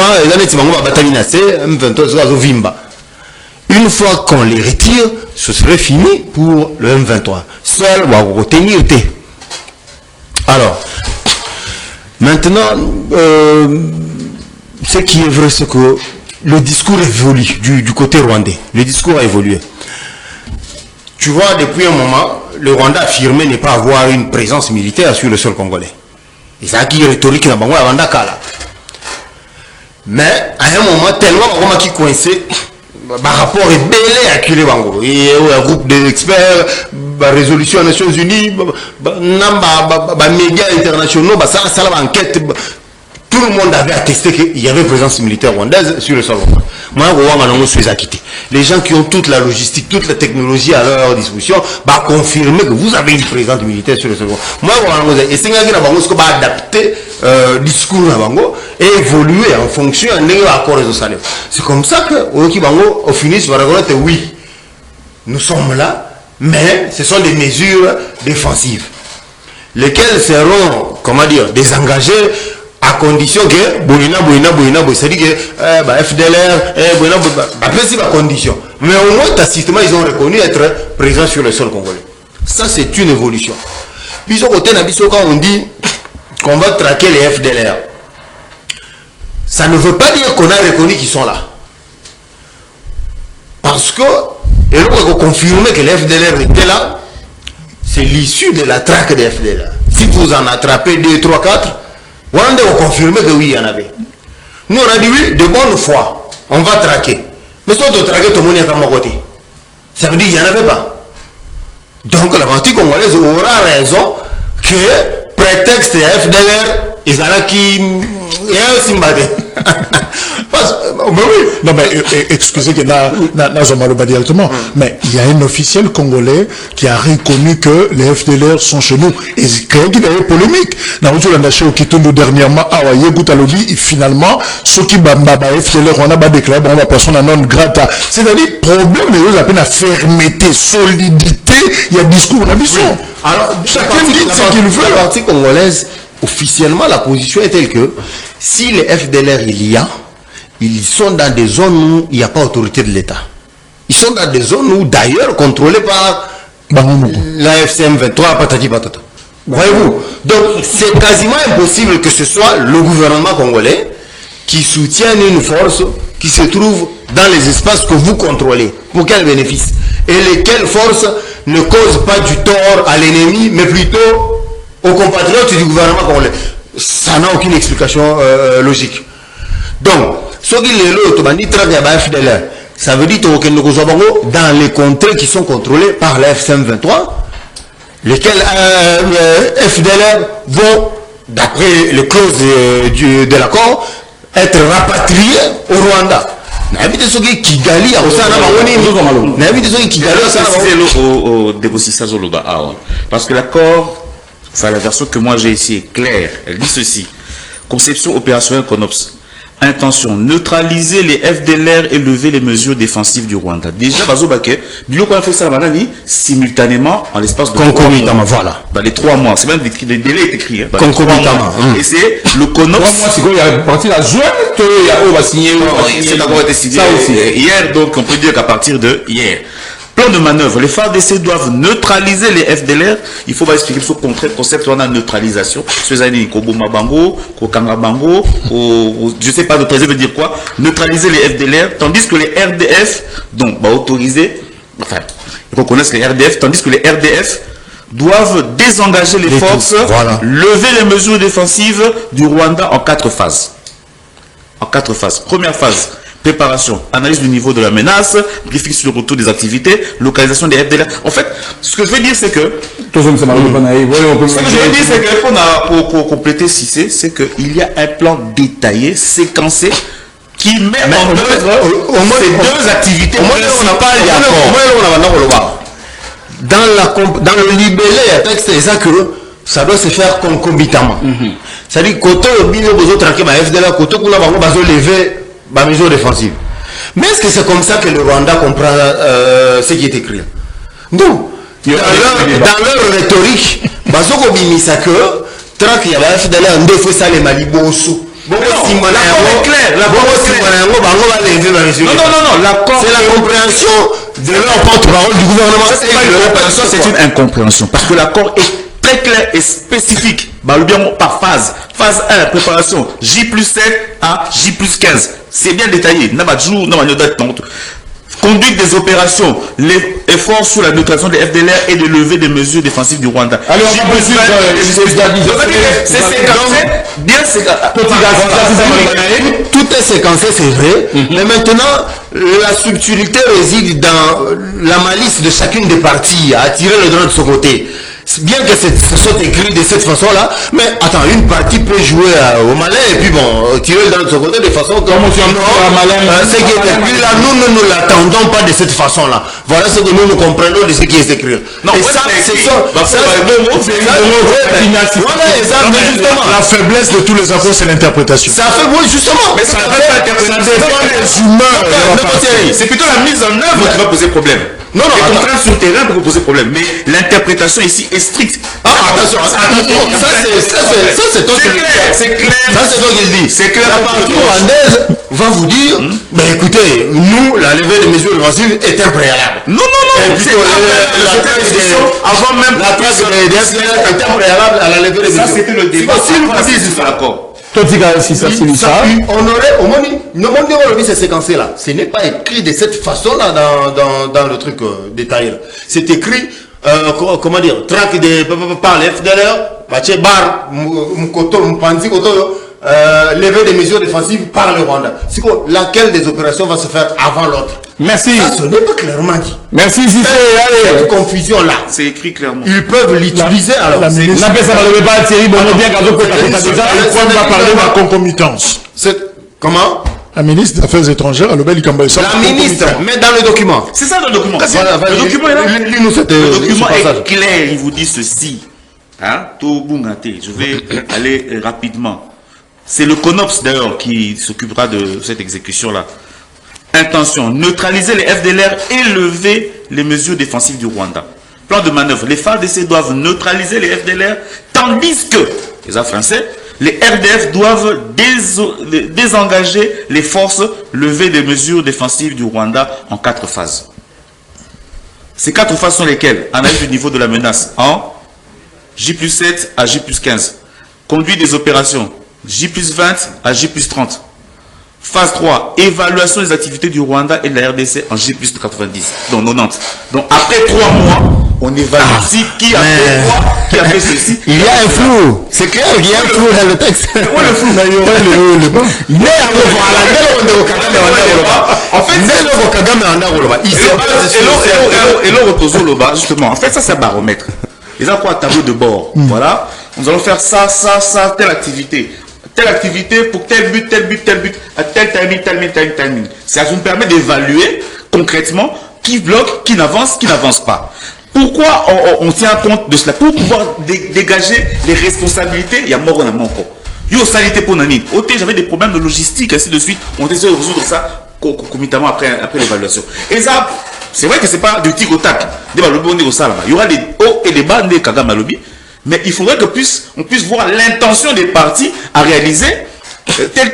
M23, une fois qu'on les retire, ce serait fini pour le M23. Seul, on va retenir T. Alors, maintenant, ce qui est vrai, c'est que le discours évolue du côté rwandais. Le discours a évolué. Tu vois, depuis un moment, le Rwanda a affirmé ne pas avoir une présence militaire sur le sol congolais. Et ça qui est rhétorique dans le Rwanda. Mais à un moment, tellement Rwanda qui coincé, par rapport est belé à Kile Bango. Il y a un groupe d'experts, résolution des Nations Unies, médias internationaux, ça la enquête. Tout le monde avait attesté qu'il y avait présence militaire rwandaise sur le sol rwandais. Moi, je suis acquitté. Les gens qui ont toute la logistique, toute la technologie à leur disposition, confirmer que vous avez une présence militaire sur le sol rwandais. Moi, je suis adapter le discours et évoluer en fonction de l'accord de salaire. C'est comme ça que, au final, je vais reconnaître oui, nous sommes là, mais ce sont des mesures défensives, lesquelles seront, comment dire, désengagées à condition que Boina, c'est-à-dire que FDLR, Boina, c'est la condition. Mais au moins, tacitement, ils ont reconnu être présents sur le sol congolais. Ça, c'est une évolution. Puis, au côté quand on dit qu'on va traquer les FDLR, ça ne veut pas dire qu'on a reconnu qu'ils sont là. Parce que, et là, on a confirmé que les FDLR étaient là, c'est l'issue de la traque des FDLR. Si vous en attrapez 2, 3, 4, on a confirmé que oui, il y en avait. Nous, on a dit oui, de bonne foi, on va traquer. Mais si on doit traquer, tout le monde est à mon côté. Ça veut dire qu'il n'y en avait pas. Donc, la partie congolaise aura raison que prétexte FDLR, ils ont qui est un symbadé. Non, mais excusez que pas directement, mais il y a un officiel congolais qui a reconnu que les FDLR sont chez nous. Et quand il y a eu polémique, dans le lâché au Kitundu dernièrement, finalement, ceux qui bamba FDLR, on a pas déclaré, on va personne à non grata. C'est-à-dire, problème, mais vous appelez la fermeté, solidité, il y a discours, on a vision. Alors, chacun dit ce qu'il veut. La partie congolaise, officiellement, la position est telle que si les FDLR il y a, ils sont dans des zones où il n'y a pas autorité de l'État. Ils sont dans des zones où, d'ailleurs, contrôlées par la FCM 23, patati patata. Voyez-vous? Donc, c'est quasiment impossible que ce soit le gouvernement congolais qui soutienne une force qui se trouve dans les espaces que vous contrôlez. Pour quel bénéfice? Et lesquelles forces ne causent pas du tort à l'ennemi, mais plutôt aux compatriotes du gouvernement congolais. Ça n'a aucune explication logique. Donc, ce qui est là, ça veut dire que nous sommes dans les contrées qui sont contrôlées par la FCM 23, lesquelles FDLR vont, d'après les clauses de l'accord, être rapatriés au Rwanda. Parce que l'accord, enfin la version que moi j'ai ici est claire. Elle dit ceci: conception opérationnelle CONOPS. Intention, neutraliser les FDLR et lever les mesures défensives du Rwanda. Déjà, Bazobake, Bilo qu'on a fait ça simultanément en l'espace de 3 mois. Voilà. Dans les 3 mois. C'est même le délai est écrit. Concomitamment. Et c'est le CONOPS. 3 mois, c'est quoi? Il y a parti la juin, on va signer. C'est d'abord été signé hier, donc on peut dire qu'à partir de hier. Plan de manœuvre. Les FARDC doivent neutraliser les FDLR. Il faut expliquer ce concept on a neutralisation. Je sais pas, neutraliser veut dire quoi? Neutraliser les FDLR, tandis que les RDF, donc autoriser, enfin, ils reconnaissent les RDF, tandis que les RDF doivent désengager les forces, lever les mesures défensives du Rwanda en 4 phases. En 4 phases. Première phase: préparation, analyse du niveau de la menace, briefing sur le retour des activités, localisation des FDLR. En fait, ce que je veux dire, c'est que... pour compléter Cissé, c'est qu'il y a un plan détaillé, séquencé, qui met en œuvre ces 2 activités. On n'a pas d'accord. Dans le libellé, c'est ça que ça doit se faire concomitamment. C'est-à-dire, côté au traquer ma FDLR, côté où on va lever ma mesure défensive. Mais est-ce que c'est comme ça que le Rwanda comprend ce qui est écrit? Non. Dans leur rhétorique, Bazoko Bimisa que traque il y a la FDLR en 2 fois ça les Malibosu. L'accord est clair. L'accord. C'est la compréhension de leur porte-parole du gouvernement. C'est une incompréhension parce que l'accord est très clair et spécifique. Par phase. Phase 1, préparation, J+7 à J+15. C'est bien détaillé. Conduite des opérations, l'effort sur la neutralisation des FDLR et de lever des mesures défensives du Rwanda. Alors, tout est séquencé, c'est vrai. Mais maintenant, la subtilité réside dans la malice de chacune des parties à attirer le droit de son côté. Bien que ce soit écrit de cette façon-là, mais attends, une partie peut jouer au malin et puis bon, tirer le droit de son côté de façon comme ce qui est écrit là, nous ne l'attendons pas de cette façon-là. Voilà ce que nous comprenons de ce qui est écrit. Non, et ça, c'est ça. Voilà, exactement. La faiblesse de tous les accords, c'est l'interprétation. Ça fait, oui, justement. Mais ça ne fait pas interprétation. Les humains. C'est plutôt la mise en œuvre qui va poser problème. Non, non, les contraintes sur le terrain pour poser problème. Mais l'interprétation ici est stricte. Ah, attention, ça c'est toi qui le dis. C'est clair. Ça c'est toi qui le dis. C'est clair. La partie rwandaise va vous dire, ben écoutez, nous, la levée des mesures défensives est un préalable. Non, non, non. Et puis, avant même la trace de l'EDF est un préalable à la levée des mesures. Ça, c'était le débat. Si nous disons ça, d'accord. On aurait au moins, c'est séquencé là. Ce n'est pas écrit de cette façon-là dans le truc détaillé. C'est écrit, comment dire, traque par les FDLR, bar, Mkoto, Mpanzi, Koto, lever des mesures défensives par le Rwanda. C'est quoi? Laquelle des opérations va se faire avant l'autre? Merci. Ça, ce n'est pas clairement dit. Merci, Cissé. Cette confusion-là, C'est écrit clairement. ils peuvent l'utiliser alors. La ministre, ça ne veut pas Thierry Bonneau bien quand on peut déjà. On va parler de la concomitance. Comment? La ministre des Affaires étrangères, La ministre, mais dans le document. C'est ça le document. Voilà, Le document est là. Lis-nous Le document ce passage. est clair. Il vous dit ceci. Hein? Je vais aller rapidement. C'est le CONOPS d'ailleurs qui s'occupera de cette exécution-là. Intention, neutraliser les FDLR et lever les mesures défensives du Rwanda. Plan de manœuvre, les FARDC doivent neutraliser les FDLR, tandis que, les Français, les RDF doivent désengager les forces, lever des mesures défensives du Rwanda en 4 phases. Ces 4 phases sont lesquelles? Analyse du niveau de la menace en J+7 à J+15. Conduite des opérations J+20 à J+30. Phase 3, évaluation des activités du Rwanda et de la RDC en J+90, donc 90. Donc après 3 mois, on évalue ici qui a fait quoi, qui a fait ceci. Il y a un flou. C'est clair qu'il y a un flou dans le texte. Ouais, le flou. En fait, et l'autre, justement, en fait, ça c'est un baromètre. Ils ont quoi, un tableau de bord. Voilà. Nous allons faire ça, telle activité. Telle activité pour tel but, à tel timing. Ça nous permet d'évaluer concrètement qui bloque, qui n'avance pas. Pourquoi on tient compte de cela? Pour pouvoir dégager les responsabilités. Il y a mort en amont. Yo, salité pour Nani. J'avais des problèmes de logistique, ainsi de suite. On essaie de résoudre ça concomitamment après l'évaluation. Et ça, c'est vrai que c'est pas du tic au tac. Il y aura des hauts et des bas des Kagame Lobby. Mais il faudrait que on puisse voir l'intention des partis à réaliser telle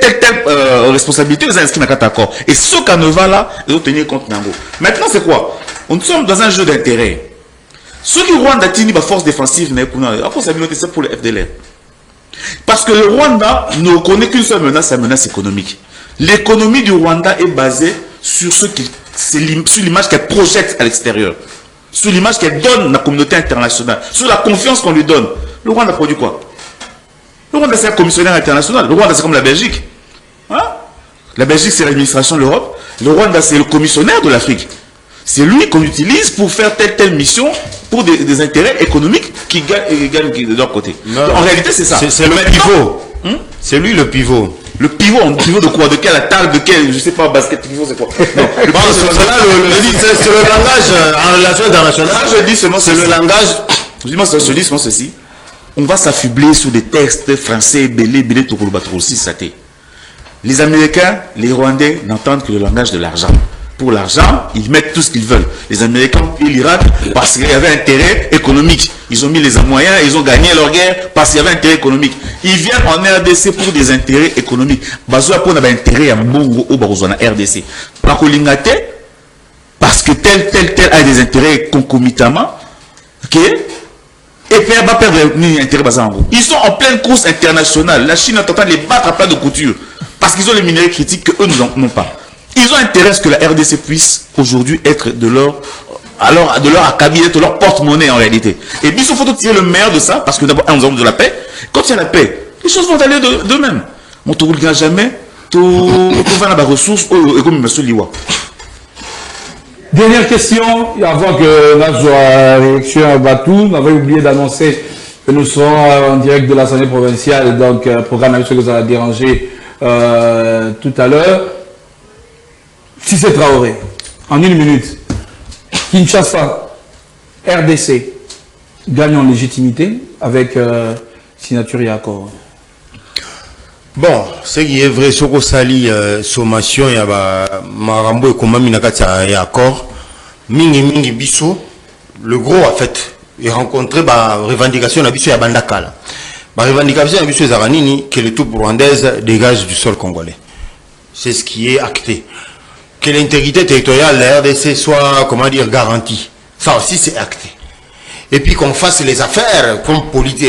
responsabilité aux inscrits dans 4 accords. Et ce canevas là, ils doivent tenir compte d'Ango. Maintenant, c'est quoi? Nous sommes dans un jeu d'intérêt. Ce qui Rwanda tient la force défensive, c'est pour le FDLR. Parce que le Rwanda ne reconnaît qu'une seule menace, c'est la menace économique. L'économie du Rwanda est basée sur sur l'image qu'elle projette à l'extérieur. Sur l'image qu'elle donne à la communauté internationale, sur la confiance qu'on lui donne. Le Rwanda produit quoi? Le Rwanda, c'est un commissionnaire international. Le Rwanda, c'est comme la Belgique. Hein? La Belgique, c'est l'administration de l'Europe. Le Rwanda, c'est le commissionnaire de l'Afrique. C'est lui qu'on utilise pour faire telle mission pour des intérêts économiques qui gagnent de leur côté. Donc, en réalité, c'est ça. C'est le pivot. C'est lui le pivot. Le pivot de quoi? De quelle table? De quel, je sais pas, basket pivot, c'est quoi? Non, c'est le langage en relation internationale. Je dis seulement c'est le langage. Je dis seulement ceci. On va s'affubler sur des textes français, belé, aussi, les Américains, les Rwandais n'entendent que le langage de l'argent. Pour l'argent, ils mettent tout ce qu'ils veulent. Les Américains ont pris l'Irak parce qu'il y avait intérêt économique. Ils ont mis les moyens, ils ont gagné leur guerre parce qu'il y avait intérêt économique. Ils viennent en RDC pour des intérêts économiques. Bazoua pour un intérêt à Mbongo ou Barozona RDC. Parce que tel a des intérêts concomitamment. Ok? Et puis, va perdre l'intérêt Bazango. Ils sont en pleine course internationale. La Chine est en train de les battre à plat de couture. Parce qu'ils ont les minéraux critiques que eux n'ont pas. Ils ont intérêt à ce que la RDC puisse aujourd'hui être de leur acabit, de leur porte-monnaie en réalité. Et puis il faut tirer le meilleur de ça, parce que d'abord, nous avons de la paix. Quand il y a la paix, les choses vont aller d'eux-mêmes. On ne regarde jamais, on va avoir des ressources, et comme M. Liwa. Dernière question, avant que notre réaction à Batou, on avait oublié d'annoncer que nous serons en direct de l'Assemblée provinciale, donc programme avec ce que ça a dérangé tout à l'heure. Cissé Traoré, en 1 minute, Kinshasa, RDC, gagne en légitimité avec signature et accord. Bon, ce qui est vrai, c'est que sali sommation, il y a Marambo et Komami Nakata et accord. Mingi biso, le gros en fait, il rencontré la revendication de biso ya Bandakala. La revendication de biso Zaranini que les troupes rwandaises dégagent du sol congolais. C'est ce qui est acté. Que l'intégrité territoriale de la RDC soit, comment dire, garantie. Ça aussi c'est acté. Et puis qu'on fasse les affaires comme politique,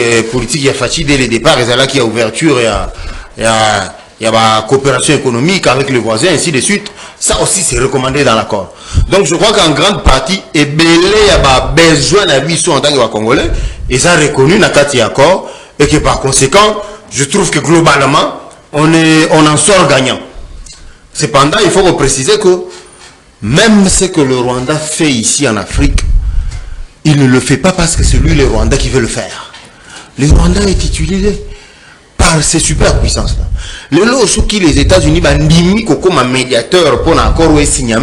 il y a Fachi dès le départ, et là qu'il y a ouverture, il y a la coopération économique avec les voisins, ainsi de suite. Ça aussi, c'est recommandé dans l'accord. Donc, je crois qu'en grande partie, il y a besoin d'habitude en tant que Congolais, et ça reconnu dans cet accord, et que par conséquent, je trouve que globalement, on en sort gagnant. Cependant, il faut préciser que même ce que le Rwanda fait ici en Afrique, il ne le fait pas parce que c'est lui, le Rwanda, qui veut le faire. Le Rwanda est utilisé par ces superpuissances-là. Les États-Unis ont comme un médiateur pour un accord où signé,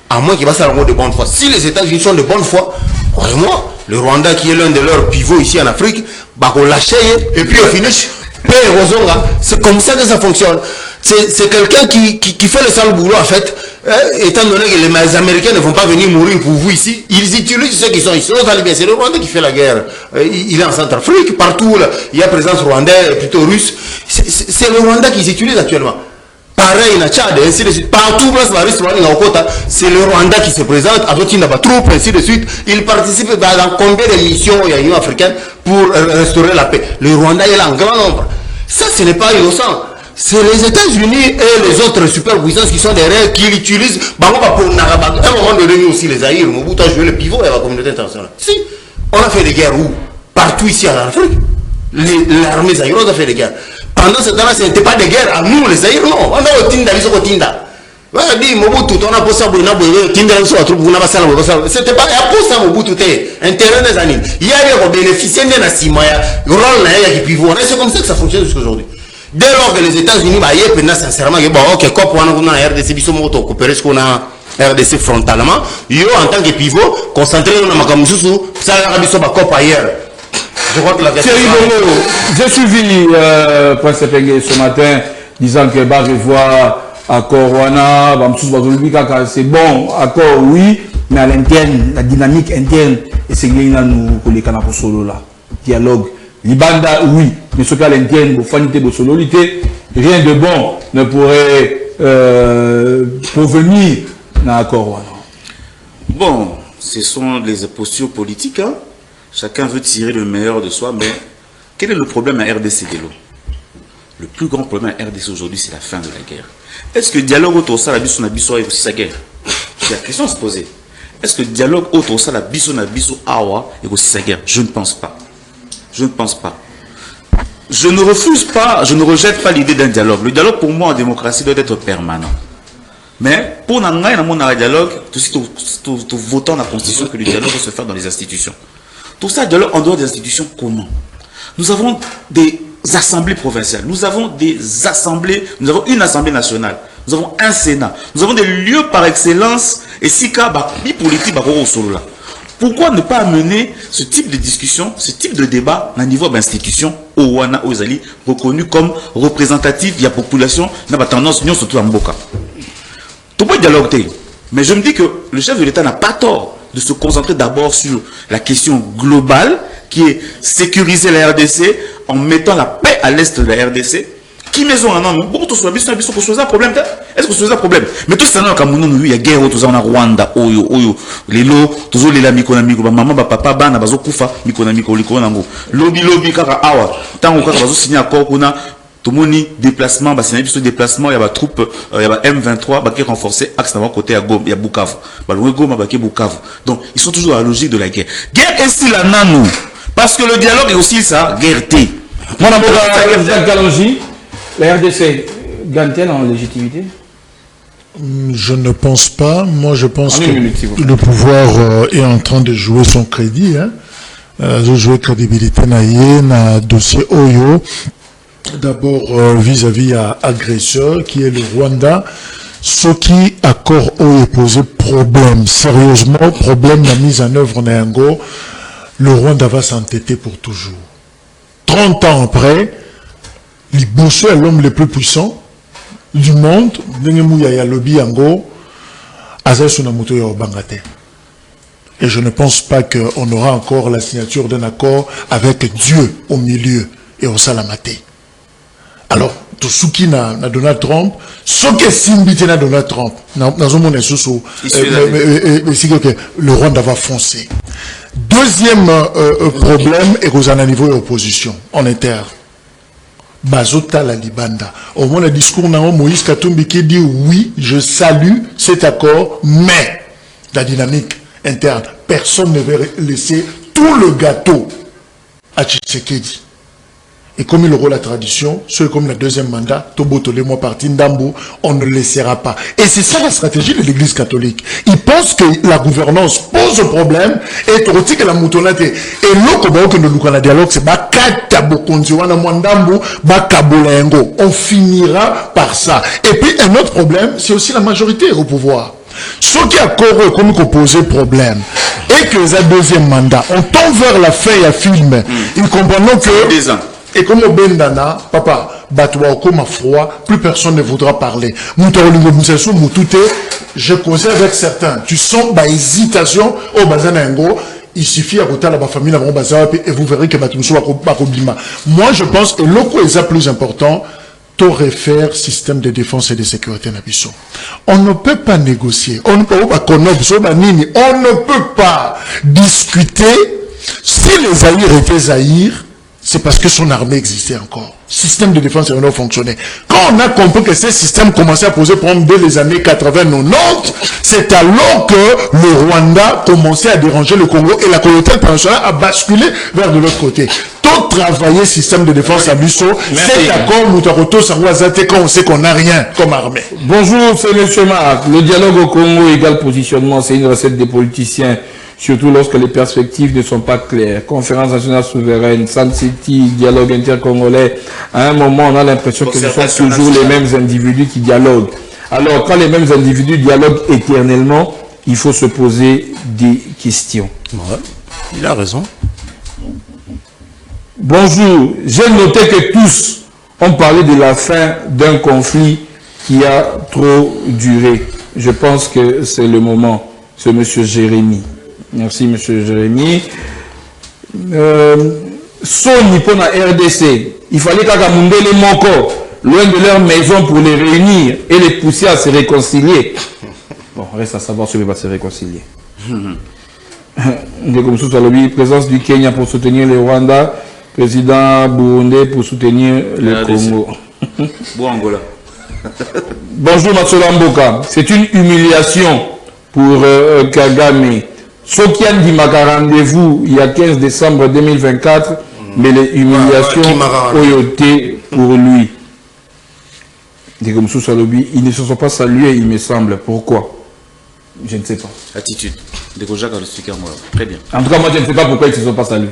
à moins qu'il va s'arranger de bonne foi. Si les États-Unis sont de bonne foi, vraiment, le Rwanda, qui est l'un de leurs pivots ici en Afrique, va lâcher et puis au finish, c'est comme ça que ça fonctionne. C'est quelqu'un qui fait le sale boulot en fait. Étant donné que les Américains ne vont pas venir mourir pour vous ici, ils utilisent ceux qui sont ici. C'est le Rwanda qui fait la guerre. Il est en Centrafrique, partout là, il y a présence rwandaise, plutôt russe. C'est le Rwanda qu'ils utilisent actuellement. Pareil, en Tchad, ainsi de suite. Partout, c'est le Rwanda qui se présente, avec une troupe, ainsi de suite. Il participe dans combien de missions il y a l'Union africaine pour restaurer la paix. Le Rwanda est là en grand nombre. Ça, ce n'est pas innocent. C'est les États-Unis et les autres superpuissances qui sont derrière, qui l'utilisent. À un moment donné, nous aussi, les Aïrs, Mobutu a joué le pivot et la communauté internationale. Si, on a fait des guerres où? Partout ici en Afrique. L'armée zaïroise a fait des guerres. Pendant ce temps-là, ce n'était pas des guerres à nous, les Aïrs, non. On a au Tinda, ils sont au Tinda. On a dit, Mobutu, on a posé à Tinda, ils sont à troupe, vous n'avez pas ça. C'était pas, il y a posé à Mobutu, un terrain des années. Il y a des bénéficiaires de la Sima, il y a un rôle, il y a qui pivot. C'est comme ça que ça fonctionne jusqu'à aujourd'hui. Dès lors que les États-Unis, sincèrement, ok, comme on a RDC, ils sont coopérés, ce qu'on a RDC frontalement, ils en tant que pivot, concentré dans la Makamousou, ça a été ailleurs. Je crois que la question. J'ai suivi Prince Pengue ce matin, disant que bah, je vois accord Wana, c'est bon, accord oui, mais à l'interne, la dynamique interne, et c'est qu'il y a nous, les canapos solo là, dialogue. Libanda, oui, mais ce qu'à l'interne, rien de bon ne pourrait provenir dans l'accord. Bon, ce sont les postures politiques. Hein? Chacun veut tirer le meilleur de soi, mais quel est le problème à RDC de l'eau? Le plus grand problème à RDC aujourd'hui, c'est la fin de la guerre. Est-ce que le dialogue autour de ça, la biso est aussi sa guerre? C'est la question à se poser. Est-ce que le dialogue autour de ça, la biso awa est aussi sa guerre? Je ne pense pas. Je ne pense pas. Je ne refuse pas, je ne rejette pas l'idée d'un dialogue. Le dialogue, pour moi, en démocratie, doit être permanent. Mais pour nous, dans le dialogue, tout votant la Constitution que le dialogue doit se faire dans les institutions. Tout ça, dialogue en dehors des institutions, comment? Nous avons des assemblées provinciales, nous avons des assemblées, nous avons une assemblée nationale, nous avons un Sénat, nous avons des lieux par excellence, et si cas, politique, là. Pourquoi ne pas amener ce type de discussion, ce type de débat à un niveau d'institution au Wana Ozali, reconnu comme représentatif de la population, n'a pas tendance, surtout en Boka. Tout peut dialoguer, mais je me dis que le chef de l'État n'a pas tort de se concentrer d'abord sur la question globale, qui est sécuriser la RDC en mettant la paix à l'est de la RDC. Qui maison un homme? Bon, tout ça, c'est un problème. Est-ce que c'est un problème? Mais tout ça, il y a guerre, tout ça, on a Rwanda, Oyo, les lots, toujours les Mikonamiko, maman, papa, bana, bazo kufa, Mikonamiko, Likonango. Lobby, kaka, awa. Tant qu'on a signé un accord, on a tout le monde déplacement, c'est un déplacement, il y a la troupe, il y a M23, qui est renforcé, axe d'avant côté à Gom, il y a Bukavu. Bukavu. Donc, ils sont toujours dans la logique de la guerre. Guerre est-ce la nanou? Parce que le dialogue est aussi ça, guerre T. Mon amour, Jacques Galongi. La RDC gagne-t-elle en légitimité? Je ne pense pas. Moi, je pense que le pouvoir est en train de jouer son crédit. De jouer crédibilité na dossier Oyo. D'abord, vis-à-vis à agresseur, qui est le Rwanda. Ce qui accord Oyo posé problème, sérieusement, problème de la mise en œuvre Nayango, le Rwanda va s'entêter pour toujours. 30 ans après, Liboso est l'homme le plus puissant du monde. Et je ne pense pas qu'on aura encore la signature d'un accord avec Dieu au milieu et au Salamate. Alors, tout ce qui n'a Donald Trump, ce qui est symbité na Donald Trump, le Rwanda va foncer. Deuxième problème est qu'on a un niveau d'opposition en interne. Bazota la Libanda. Au moins, le discours de Moïse Katumbi qui dit oui, je salue cet accord, mais la dynamique interne, personne ne veut laisser tout le gâteau à Tshisekedi. Et comme il aura la tradition, ceux comme le deuxième mandat, Toboto les mois parti Ndambo, on ne le laissera pas. Et c'est ça la stratégie de l'Église catholique. Ils pensent que la gouvernance pose problème et aussi que la moutonate. Et l'autre que nous avons dialogue, c'est on finira par ça. Et puis un autre problème, c'est aussi la majorité au pouvoir. Ceux qui accorent comme posé problème et que le deuxième mandat, on tombe vers la fin à film. Ils comprennent que et comme au Bendana, papa, batwa comme froid, plus personne ne voudra parler. Je causais avec certains. Tu sens bah hésitation au Bazanango. Il suffit à côté de la famille et vous verrez que moi je pense que l'autre est plus important. Réfère système de défense et de sécurité nabiso. On ne peut pas négocier. On ne peut pas discuter si les Zaïre étaient Zaïre. C'est parce que son armée existait encore. Système de défense et fonctionnait. Quand on a compris que ces systèmes commençaient à poser problème dès les années 80-90, c'est alors que le Rwanda commençait à déranger le Congo et la communauté internationale a basculé vers de l'autre côté. Tout travailler système de défense à Busso, c'est d'accord, nous quand on sait qu'on n'a rien comme armée. Bonjour, c'est M. Marc. Le dialogue au Congo égal positionnement, c'est une recette des politiciens. Surtout lorsque les perspectives ne sont pas claires. Conférence nationale souveraine, Sun City, dialogue intercongolais. À un moment, on a l'impression que ce sont toujours les mêmes individus qui dialoguent. Alors, quand les mêmes individus dialoguent éternellement, il faut se poser des questions. Ouais, il a raison. Bonjour, j'ai noté que tous ont parlé de la fin d'un conflit qui a trop duré. Je pense que c'est le moment. C'est M. Jérémy. Merci, M. Jérémy. Sony pour la RDC, il fallait qu'Agamundé les Moko, loin de leur maison pour les réunir et les pousser à se réconcilier. Bon, reste à savoir si on va se réconcilier. Présence du Kenya pour soutenir le Rwanda, président burundais pour soutenir le Congo. Bonjour, Matsola Mboka. C'est une humiliation pour Kagame. Sokian dit ma rendez-vous il y a 15 décembre 2024, mais les humiliations ont été pour lui. Ils ne se sont pas salués, il me semble. Pourquoi? Je ne sais pas. Attitude. Très bien. En tout cas, moi, je ne sais pas pourquoi ils ne se sont pas salués.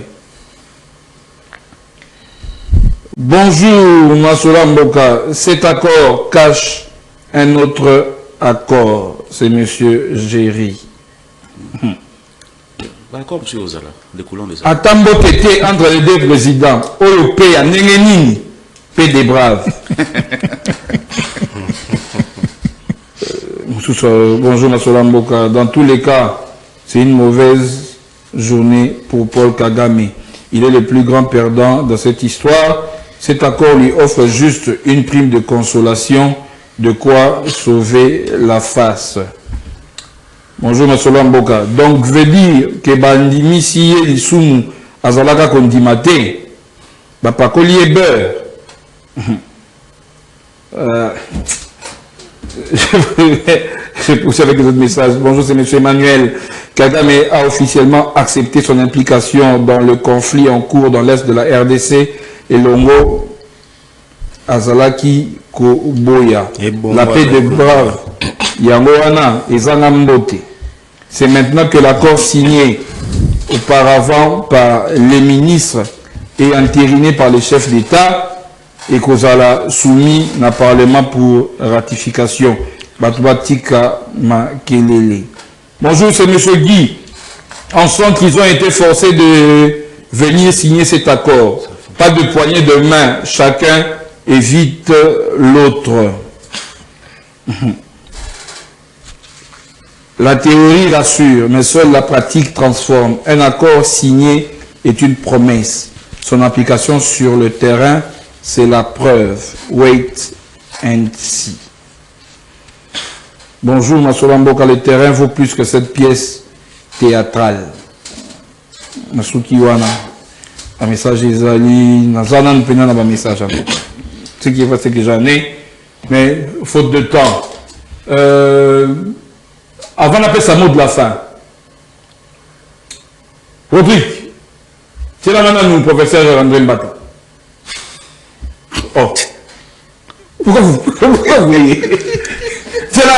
Bonjour, Massola Mboka. Cet accord cache un autre accord. C'est M. Géry. D'accord, M. Ozala. Découlons de ça. Atambo Kété entre les deux présidents. OEP à Nengenini. Paix des braves. Bonjour, Massola Mboka. Dans tous les cas, c'est une mauvaise journée pour Paul Kagame. Il est le plus grand perdant dans cette histoire. Cet accord lui offre juste une prime de consolation, de quoi sauver la face. Bonjour, Massola Mboka. Donc, veut dire que Bandimi si Lisumu Azalaka Kondimate, Bapakoli et beurre. Je pousse avec les autres messages. Bonjour, c'est M. Emmanuel. Kagame a officiellement accepté son implication dans le conflit en cours dans l'est de la RDC et Longo Azalaki Koboya. La paix des braves. Yangoana et Zanambote. C'est maintenant que l'accord signé auparavant par les ministres et entériné par les chefs d'État et qu'Ozala soumis au Parlement pour ratification. Batoubatika Makelele. Bonjour, c'est M. Guy. On sent qu'ils ont été forcés de venir signer cet accord. Pas de poignée de main, chacun évite l'autre. La théorie rassure, mais seule la pratique transforme. Un accord signé est une promesse. Son application sur le terrain, c'est la preuve. Wait and see. Bonjour, Masolamboka, le terrain vaut plus que cette pièce théâtrale. Masuki wana. Un message Isali, Nazana ne peut pas un message. Ce qui est vrai, c'est que j'en ai, mais faute de temps. Avant d'appeler sa mot de la fin. Rodrigue, c'est là maintenant le professeur André Mbata. Oh. Pourquoi vous voyez? C'est là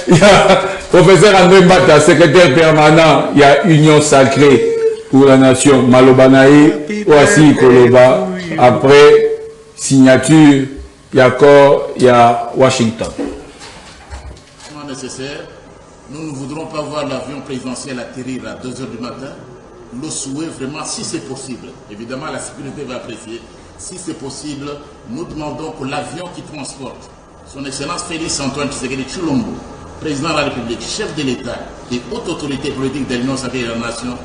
il y a professeur André Mbata, secrétaire permanent, il y a Union sacrée pour la nation, Malobanaï, Oasi Koloba. Après, signature, il y a encore, il y a Washington. Nécessaire. Nous ne voudrons pas voir l'avion présidentiel atterrir à 2 h du matin. Le souhait vraiment, si c'est possible, évidemment la sécurité va apprécier, si c'est possible, nous demandons que l'avion qui transporte son Excellence Félix Antoine Tshisekedi Tshilombo, président de la République, chef de l'État et haute autorité politique de l'Union sacrée de la Nation,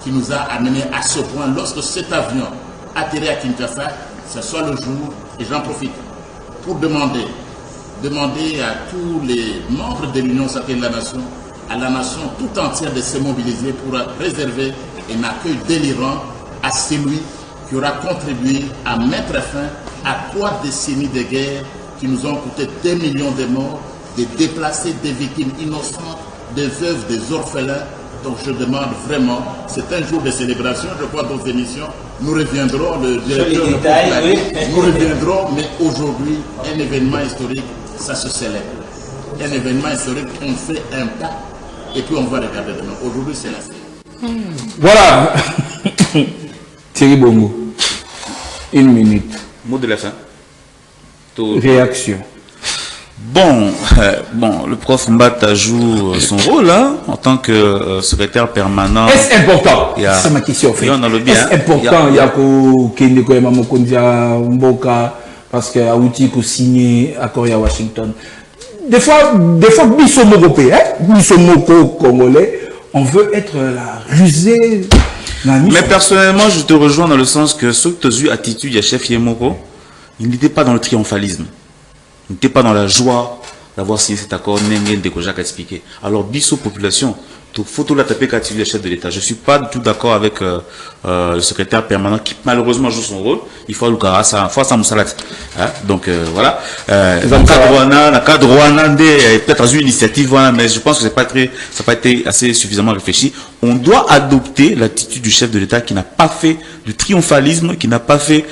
qui nous a amenés à ce point, lorsque cet avion atterrit à Kinshasa, ce soit le jour, et j'en profite pour demander à tous les membres de l'Union sacrée de la Nation, à la nation tout entière de se mobiliser pour réserver un accueil délirant à celui qui aura contribué à mettre fin à 3 décennies de guerre qui nous ont coûté 2 millions de morts, des déplacés, des victimes innocentes, des veuves, des orphelins. Donc je demande vraiment, c'est un jour de célébration, je crois dans l'émission, nous reviendrons, le directeur nous reviendrons, mais aujourd'hui, un événement historique, ça se célèbre. Un événement historique, on fait un pas et puis on va regarder demain. Aujourd'hui, c'est la série. Voilà. Thierry Bongo. 1 minute. Mot de la fin. Réaction. Bon, le prof Mbata joue son rôle hein, en tant que secrétaire permanent. Est-ce important? C'est ma question. Est-ce important? Il y a Kende Mokondia Mboka parce qu'il y a outil pour signer accord à Washington. Des fois, Bissau européen, Bissau congolais, on veut être la rusée. Mais personnellement, je te rejoins dans le sens que ce que tu as eu attitude à chef Yemoko, il n'était pas dans le triomphalisme. Il n'était pas dans la joie d'avoir signé cet accord, Nengen de Kojak a expliqué. Alors, Bissau population, toute photo la tapée qu'a le chef de l'État. Je ne suis pas du tout d'accord avec le secrétaire permanent qui malheureusement joue son rôle. Il faut ça Moussalat. Donc voilà. Dans le cadre rwandais, peut-être une initiative, mais je pense que ça n'a pas été assez suffisamment réfléchi. On doit adopter l'attitude du chef de l'État qui n'a pas fait du triomphalisme, qui n'a pas fait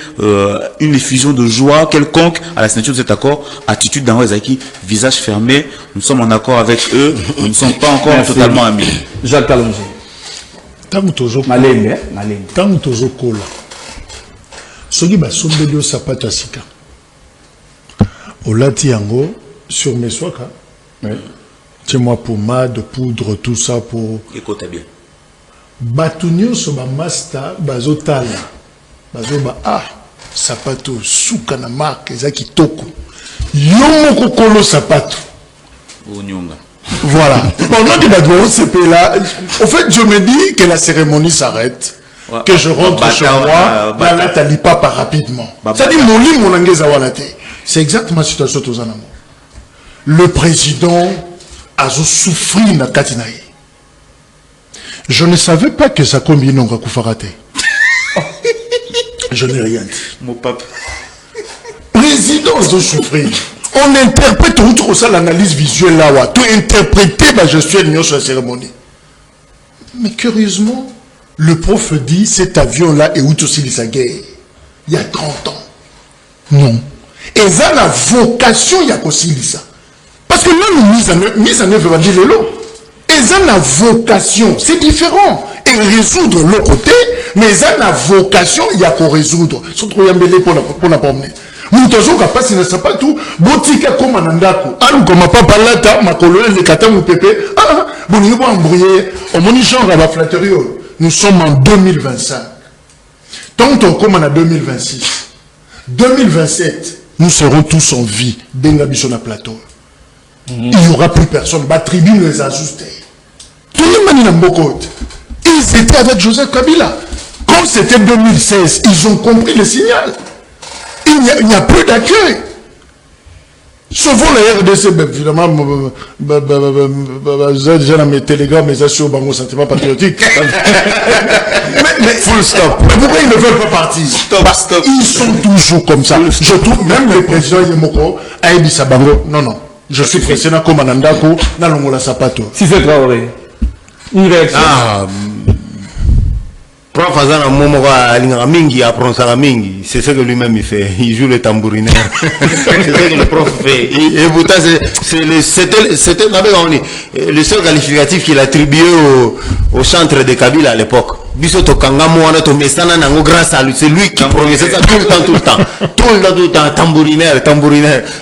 une effusion de joie quelconque à la signature de cet accord. Attitude d'Anwar Ezaki, visage fermé. Nous sommes en accord avec eux. Nous ne sommes pas encore totalement amis. Jacques Kalonji. Malembe. Tangu tozo kola. Soki basombeli sapato sika. Olati yango sur mes soaka. C'est moi pommade, poudre, tout ça pour. Écoute bien. Batunyo so ba master bazotala. Bazoba sapato suka na marque ezaki toko. Yo moko kolo sapato. Onyonga. Voilà. Pendant que Badouaro CP là, au fait, je me dis que la cérémonie s'arrête, que je rentre chez moi, papa rapidement. Ça dit mon lit, mon angeza walate. C'est exactement la situation de Tozanamo. Le président a souffert na Katinaï. Je ne savais pas que ça combine en Koufarate. Je n'ai rien dit. Mon papa. Président a souffert. On interprète tout ça, l'analyse visuelle là, tout interpréter la gestion de la cérémonie. Mais curieusement, le prof dit cet avion-là est où aussi les guerre. Il y a 30 ans. Non. Et ça, la vocation, il y a aussi ça. Parce que là, nous mise en œuvre, va dire l'eau. Et ça, la vocation, c'est différent. Et résoudre l'autre côté, mais ça, la vocation, il y a qu'à résoudre. Surtout, il y a pour la promener. Moutozo ka pasi na sapatu botika koma na ndako alu koma papa lata makolole le kata mu pepe boningo bo embrouiller omoni genre ba flatterie nous sommes en 2025 tant on comme en 2026 2027, nous serons tous en vie. Bengabi sur la plateau. Il n'y aura plus personne. Ma tribune les ajustés. Tout le monde est dans beaucoup. Ils étaient avec Joseph Kabila. Quand c'était 2016, ils ont compris le signal. Il n'y a plus d'accueil. Sauf la RDC, finalement, j'ai déjà dans mes télégrammes, mais sur mon sentiment patriotique. mais full stop. Mais pourquoi ils ne veulent pas partir? Stop. Ils sont toujours comme ça. Je trouve même le président Yemoko a dit ça. Non. Je suis président comme Anandako, dans le Mola Sapato. Si c'est Traoré. Une réaction. Prof Azana Momora Mingi apprend ça Mingi, c'est ce que lui-même il fait, il joue le tambourinaire. C'est ce que le prof fait. Et pourtant c'était le seul qualificatif qu'il attribuait au chantre de Kabila à l'époque. Bisoto Kangamo Anato Messana Nango grâce à lui, c'est lui qui prononçait ça tout le temps, tambourinaire.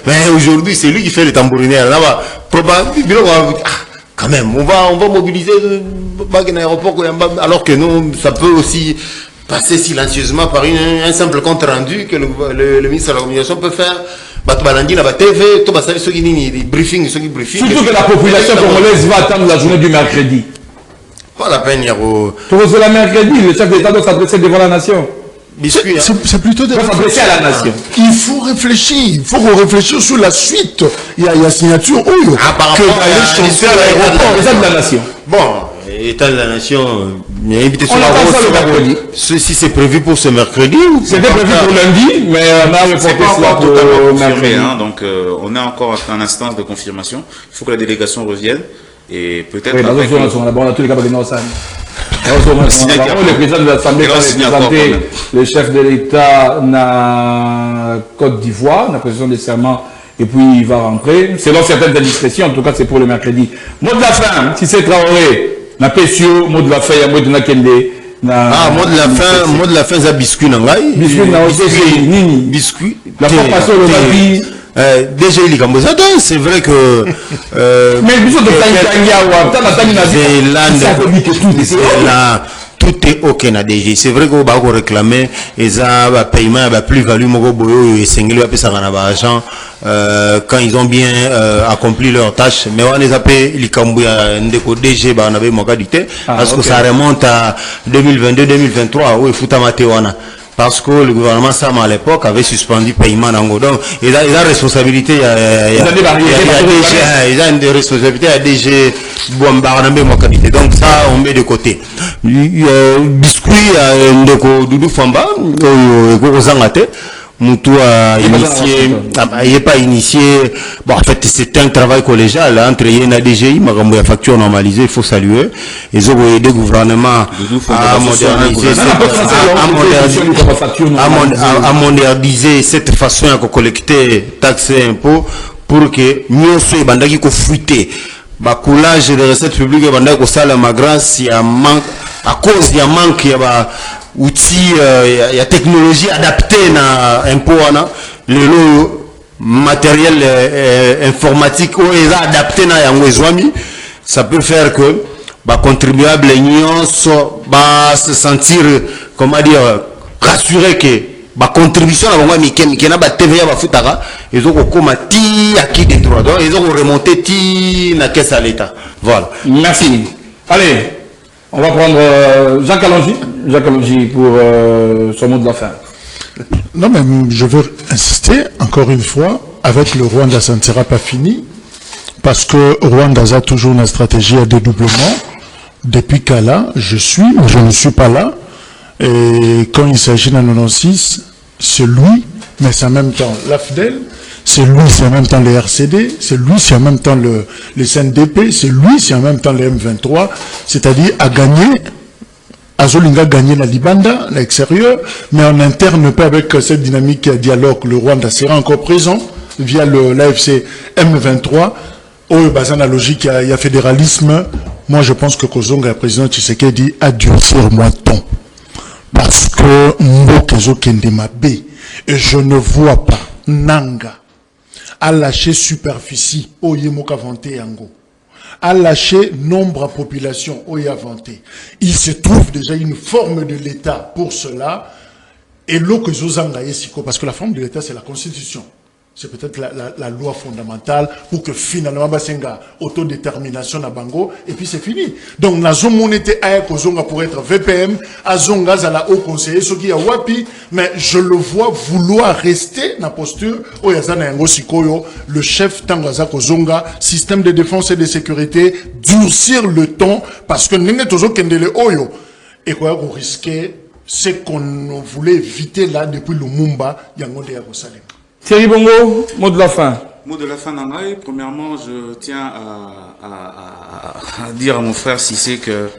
Mais aujourd'hui c'est lui qui fait le tambourinaire. Là-bas, probablement. Quand même, on va mobiliser l'aéroport, alors que nous, ça peut aussi passer silencieusement par un simple compte rendu que le ministre de l'Organisation peut faire. TV, briefing. Surtout que la population congolaise va attendre la journée du mercredi. Pas la peine, Yaro. C'est la mercredi, le chef d'État doit s'adresser devant la nation. C'est plutôt de s'adresser à la nation. Il faut réfléchir. Il faut qu'on réfléchisse sur la suite. Il y a signature par rapport à chanter à l'aéroport. L'état de la nation. Bon, état de la nation. On attend ça le mercredi. Si c'est prévu pour ce mercredi. C'était prévu pour lundi, mais on a reporté cela pour mercredi. Donc on a encore un instant de confirmation. Il faut que la délégation revienne. Et peut-être. Oui, on a tous les cas de le président de l'Assemblée va représenter le chef de l'État na Côte d'Ivoire, la présentation des serments, et puis il va rentrer. Selon certaines indiscrétions, en tout cas c'est pour le mercredi. Mot de la fin, si c'est Traoré, na PSU, mot de la fin, il y a mot de la Kende. Mot de la fin, c'est biscuit, non? Biscuit. La formation de la vie. Déjà il est c'est vrai que mais tout est ok na DG. C'est vrai qu'on va réclamer et ça va paiement va plus-value et single agent quand ils ont bien accompli leur tâche. Mais on les appelle les Kambouya ndeko DG on avait mon dicté parce que ça remonte à 2022-2023 où il faut tamatewana. Parce que le gouvernement Sam à l'époque avait suspendu le paiement d'Ango. Donc, il a une responsabilité. Il a une responsabilité à DG Bombardemé Mokabité. Donc, ça, on met de côté. Biscuit, Doudou Famba, Ozangate. Moutou a initié, il n'est pas initié. Bon, en fait, c'est un travail collégial entre Yéna DGI, Magambo a facture normalisée, il faut saluer. Ils ont aidé le gouvernement à moderniser cette façon de collecter taxes et impôts pour que mieux soit bandaki ko fuité. Ba coulage de recettes publiques bandaki ko sala ma grâce il y a manque à cause il y a manque il y a outils il y a technologie adaptée na impôt le matériel informatique ou est adapté na yango ezwami, ça peut faire que ba contribuable va se sentir comment dire rassuré que ba contribution na bango qui na ba TVA ba futaka ils ont comme ti acquis des droits donc ils ont remonté ti na caisse à l'état. Voilà, merci. Allez, on va prendre Jacques Alongi pour son mot de la fin. Non, mais je veux insister encore une fois, avec le Rwanda, ça ne sera pas fini, parce que Rwanda a toujours une stratégie à dédoublement. Depuis Kala, je ne suis pas là, et quand il s'agit d'un 96, c'est lui, mais c'est en même temps l'AFDEL, c'est lui, c'est en même temps les RCD, c'est lui, c'est en même temps les CNDP, c'est lui, c'est en même temps les M23, c'est-à-dire à gagner. Azolinga gagné la Libanda, l'extérieur, mais en interne, pas avec cette dynamique de dialogue. Le Rwanda sera encore présent via l'AFC M23. Au bazan logique, il y a fédéralisme. Moi, je pense que Kozonga, le président Tshisekedi, a durcir moins ton. Parce que Mbokezo Kendemabe, et je ne vois pas Nanga à lâcher superficie au Yemoka Vanté Yango. À lâcher nombre à population au Yavanté. Il se trouve déjà une forme de l'État pour cela Et l'eau que Zozanga parce que la forme de l'État, c'est la Constitution. C'est peut-être la loi fondamentale pour que finalement, Basenga, autodétermination na bango, et puis c'est fini. Donc, na zone monété aya kozonga pour être VPM, azonga zala haut conseiller, ce qui a wapi, mais je le vois vouloir rester na posture, oyazana yango sikoyo, le chef tangaza kozonga, système de défense et de sécurité, durcir le ton, parce que nene tozo kendele oyo, et quoi qu'on risquait, c'est qu'on voulait éviter là, depuis Lumumba, yango de Yagosalem. Thierry Bongo, mot de la fin. Mot de la fin, Nangaï. Premièrement, je tiens à dire à mon frère Cissé que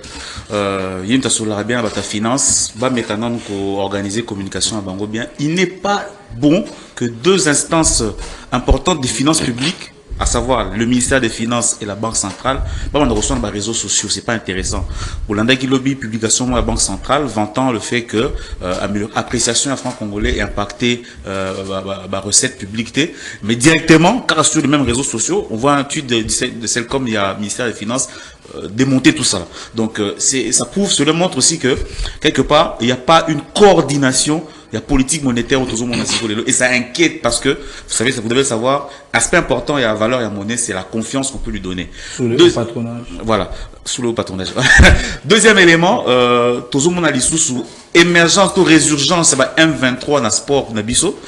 Yinta Solara bien à ta finance, ba mécanon pour organiser communication à Bango bien. Il n'est pas bon que deux instances importantes des finances publiques, à savoir le ministère des Finances et la Banque centrale, on reçoit dans les réseaux sociaux, c'est pas intéressant. Pour l'Andaki Lobby, publication de la Banque centrale, vantant le fait que l'appréciation à franc congolais est impactée la recette publique, mais directement, car sur les mêmes réseaux sociaux, on voit un tweet de celle comme il y a le ministère des Finances démonter tout ça. Donc, ça prouve, cela montre aussi que, quelque part, il n'y a pas une coordination. Il y a politique monétaire autour du monde et ça inquiète parce que, vous savez, vous devez savoir, aspect important, il y a valeur, il y a monnaie, c'est la confiance qu'on peut lui donner. Sous le patronage. Voilà, sous le patronage. Deuxième élément, tout le monde a sous émergence, tout résurgence, c'est M23 dans le sport, Nabiso,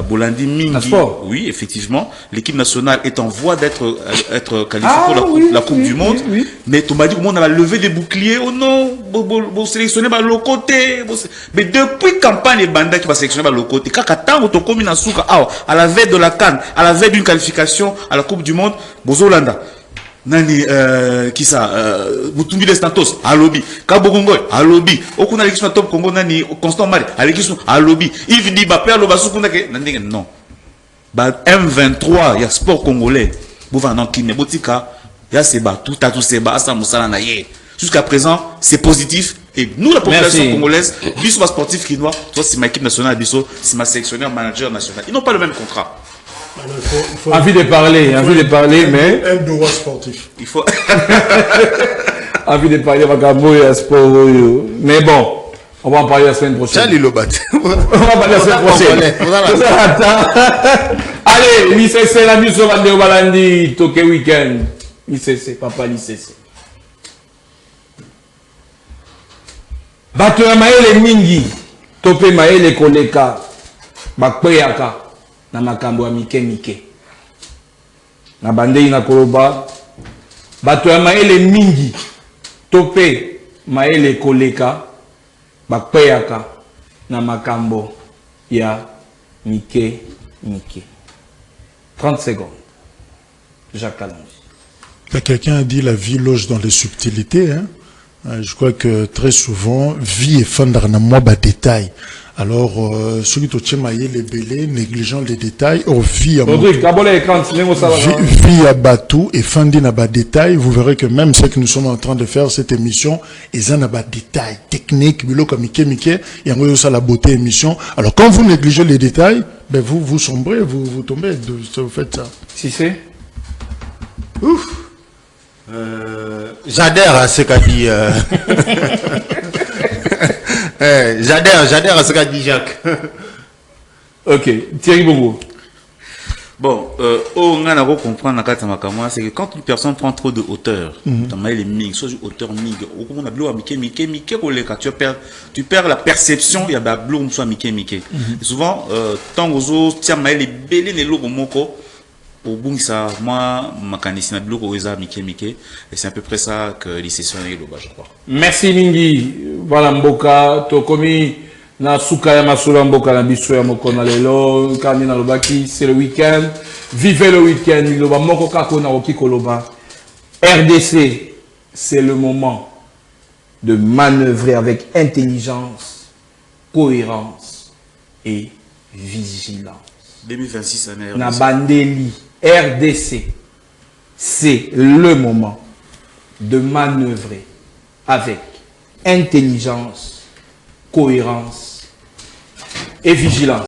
Bolandi Mingi. Oui, effectivement, l'équipe nationale est en voie d'être qualifiée pour la Coupe du Monde. Oui. Mais tu m'as dit que le monde a levé des boucliers. Oh non, vous sélectionnez le côté. Mais depuis campagne, Banda qui va sélectionner le côté. Quand tu commis à la veille de la CAN, à la veille d'une qualification à la Coupe du Monde, Bozolanda. Nani qui ça Butumbi des Santos à lobby Kabogongoy à lobby okuna l'équipe top Congo nani Constant Mari à l'équipe à lobby Yves Diba père loba sukunda ke nani non ba M23 il y a sport congolais bova non qui ne botika il y a c'est ba tout à tout c'est ba asa musala na ye jusqu'à présent c'est positif et nous la population congolaise biso sportif qui doit toi c'est ma équipe nationale biso c'est ma sélectionneur manager national ils n'ont pas le même contrat. Alors, envie de parler, mais... Un droit sportif. Il faut... envie de parler, mais bon, on va en parler la semaine prochaine. Charlie Lobat. On va parler la semaine prochaine. Allez, l'ICC, la mise au Vandeo Balandi, Toké Weekend. l'ICC, papa l'ICC. Bato ya maele mingi, tope maele koleka, bakpeyaka. Na makambo ya mike mike na bandei na koloba bato ya maele mingi tope maele koleka bakpeyaka na makambo ya mike mike. 30 secondes. Jacques Kalonji. Quelqu'un a dit la vie loge dans les subtilités, hein? Je crois que très souvent vie est fondre na moi bas détail. Alors, ceux qui te maillé les bélés, négligent les détails, vie à Batou et Fandi n'a pas détail. Vous verrez que même ce que nous sommes en train de faire, cette émission, ils en ont pas détails techniques, il y a ça la beauté émission. Alors, quand vous négligez les détails, ben vous sombrez, vous tombez, vous faites ça. Si c'est ouf. J'adhère à ce qu'a dit. J'adhère à ce qu'a dit Jacques. Ok, Thierry Bongo. Bon, on a comprendre c'est que quand une personne prend trop de hauteur, les mig, soit hauteur mig, tu perds la perception, il y a des blocs soit mike. Souvent, tant aux autres, tiens, les bélés les logos moko. Au bout ça, moi, ma candidature bloc au mike et c'est à peu près ça que les sessions est là-bas, je crois. Merci Mingi. Voilà Mboka, Tokomi, na Sukaya Masula Mboka, na Bissoya Mokona Lelo, Kamina Lobaki, c'est le week-end. Vivez le week-end, Loba Moko Kako na Oki Koloba. RDC, c'est le moment de manœuvrer avec intelligence, cohérence et vigilance. 2026 année. Na Bandeli. RDC, c'est le moment de manœuvrer avec intelligence, cohérence et vigilance.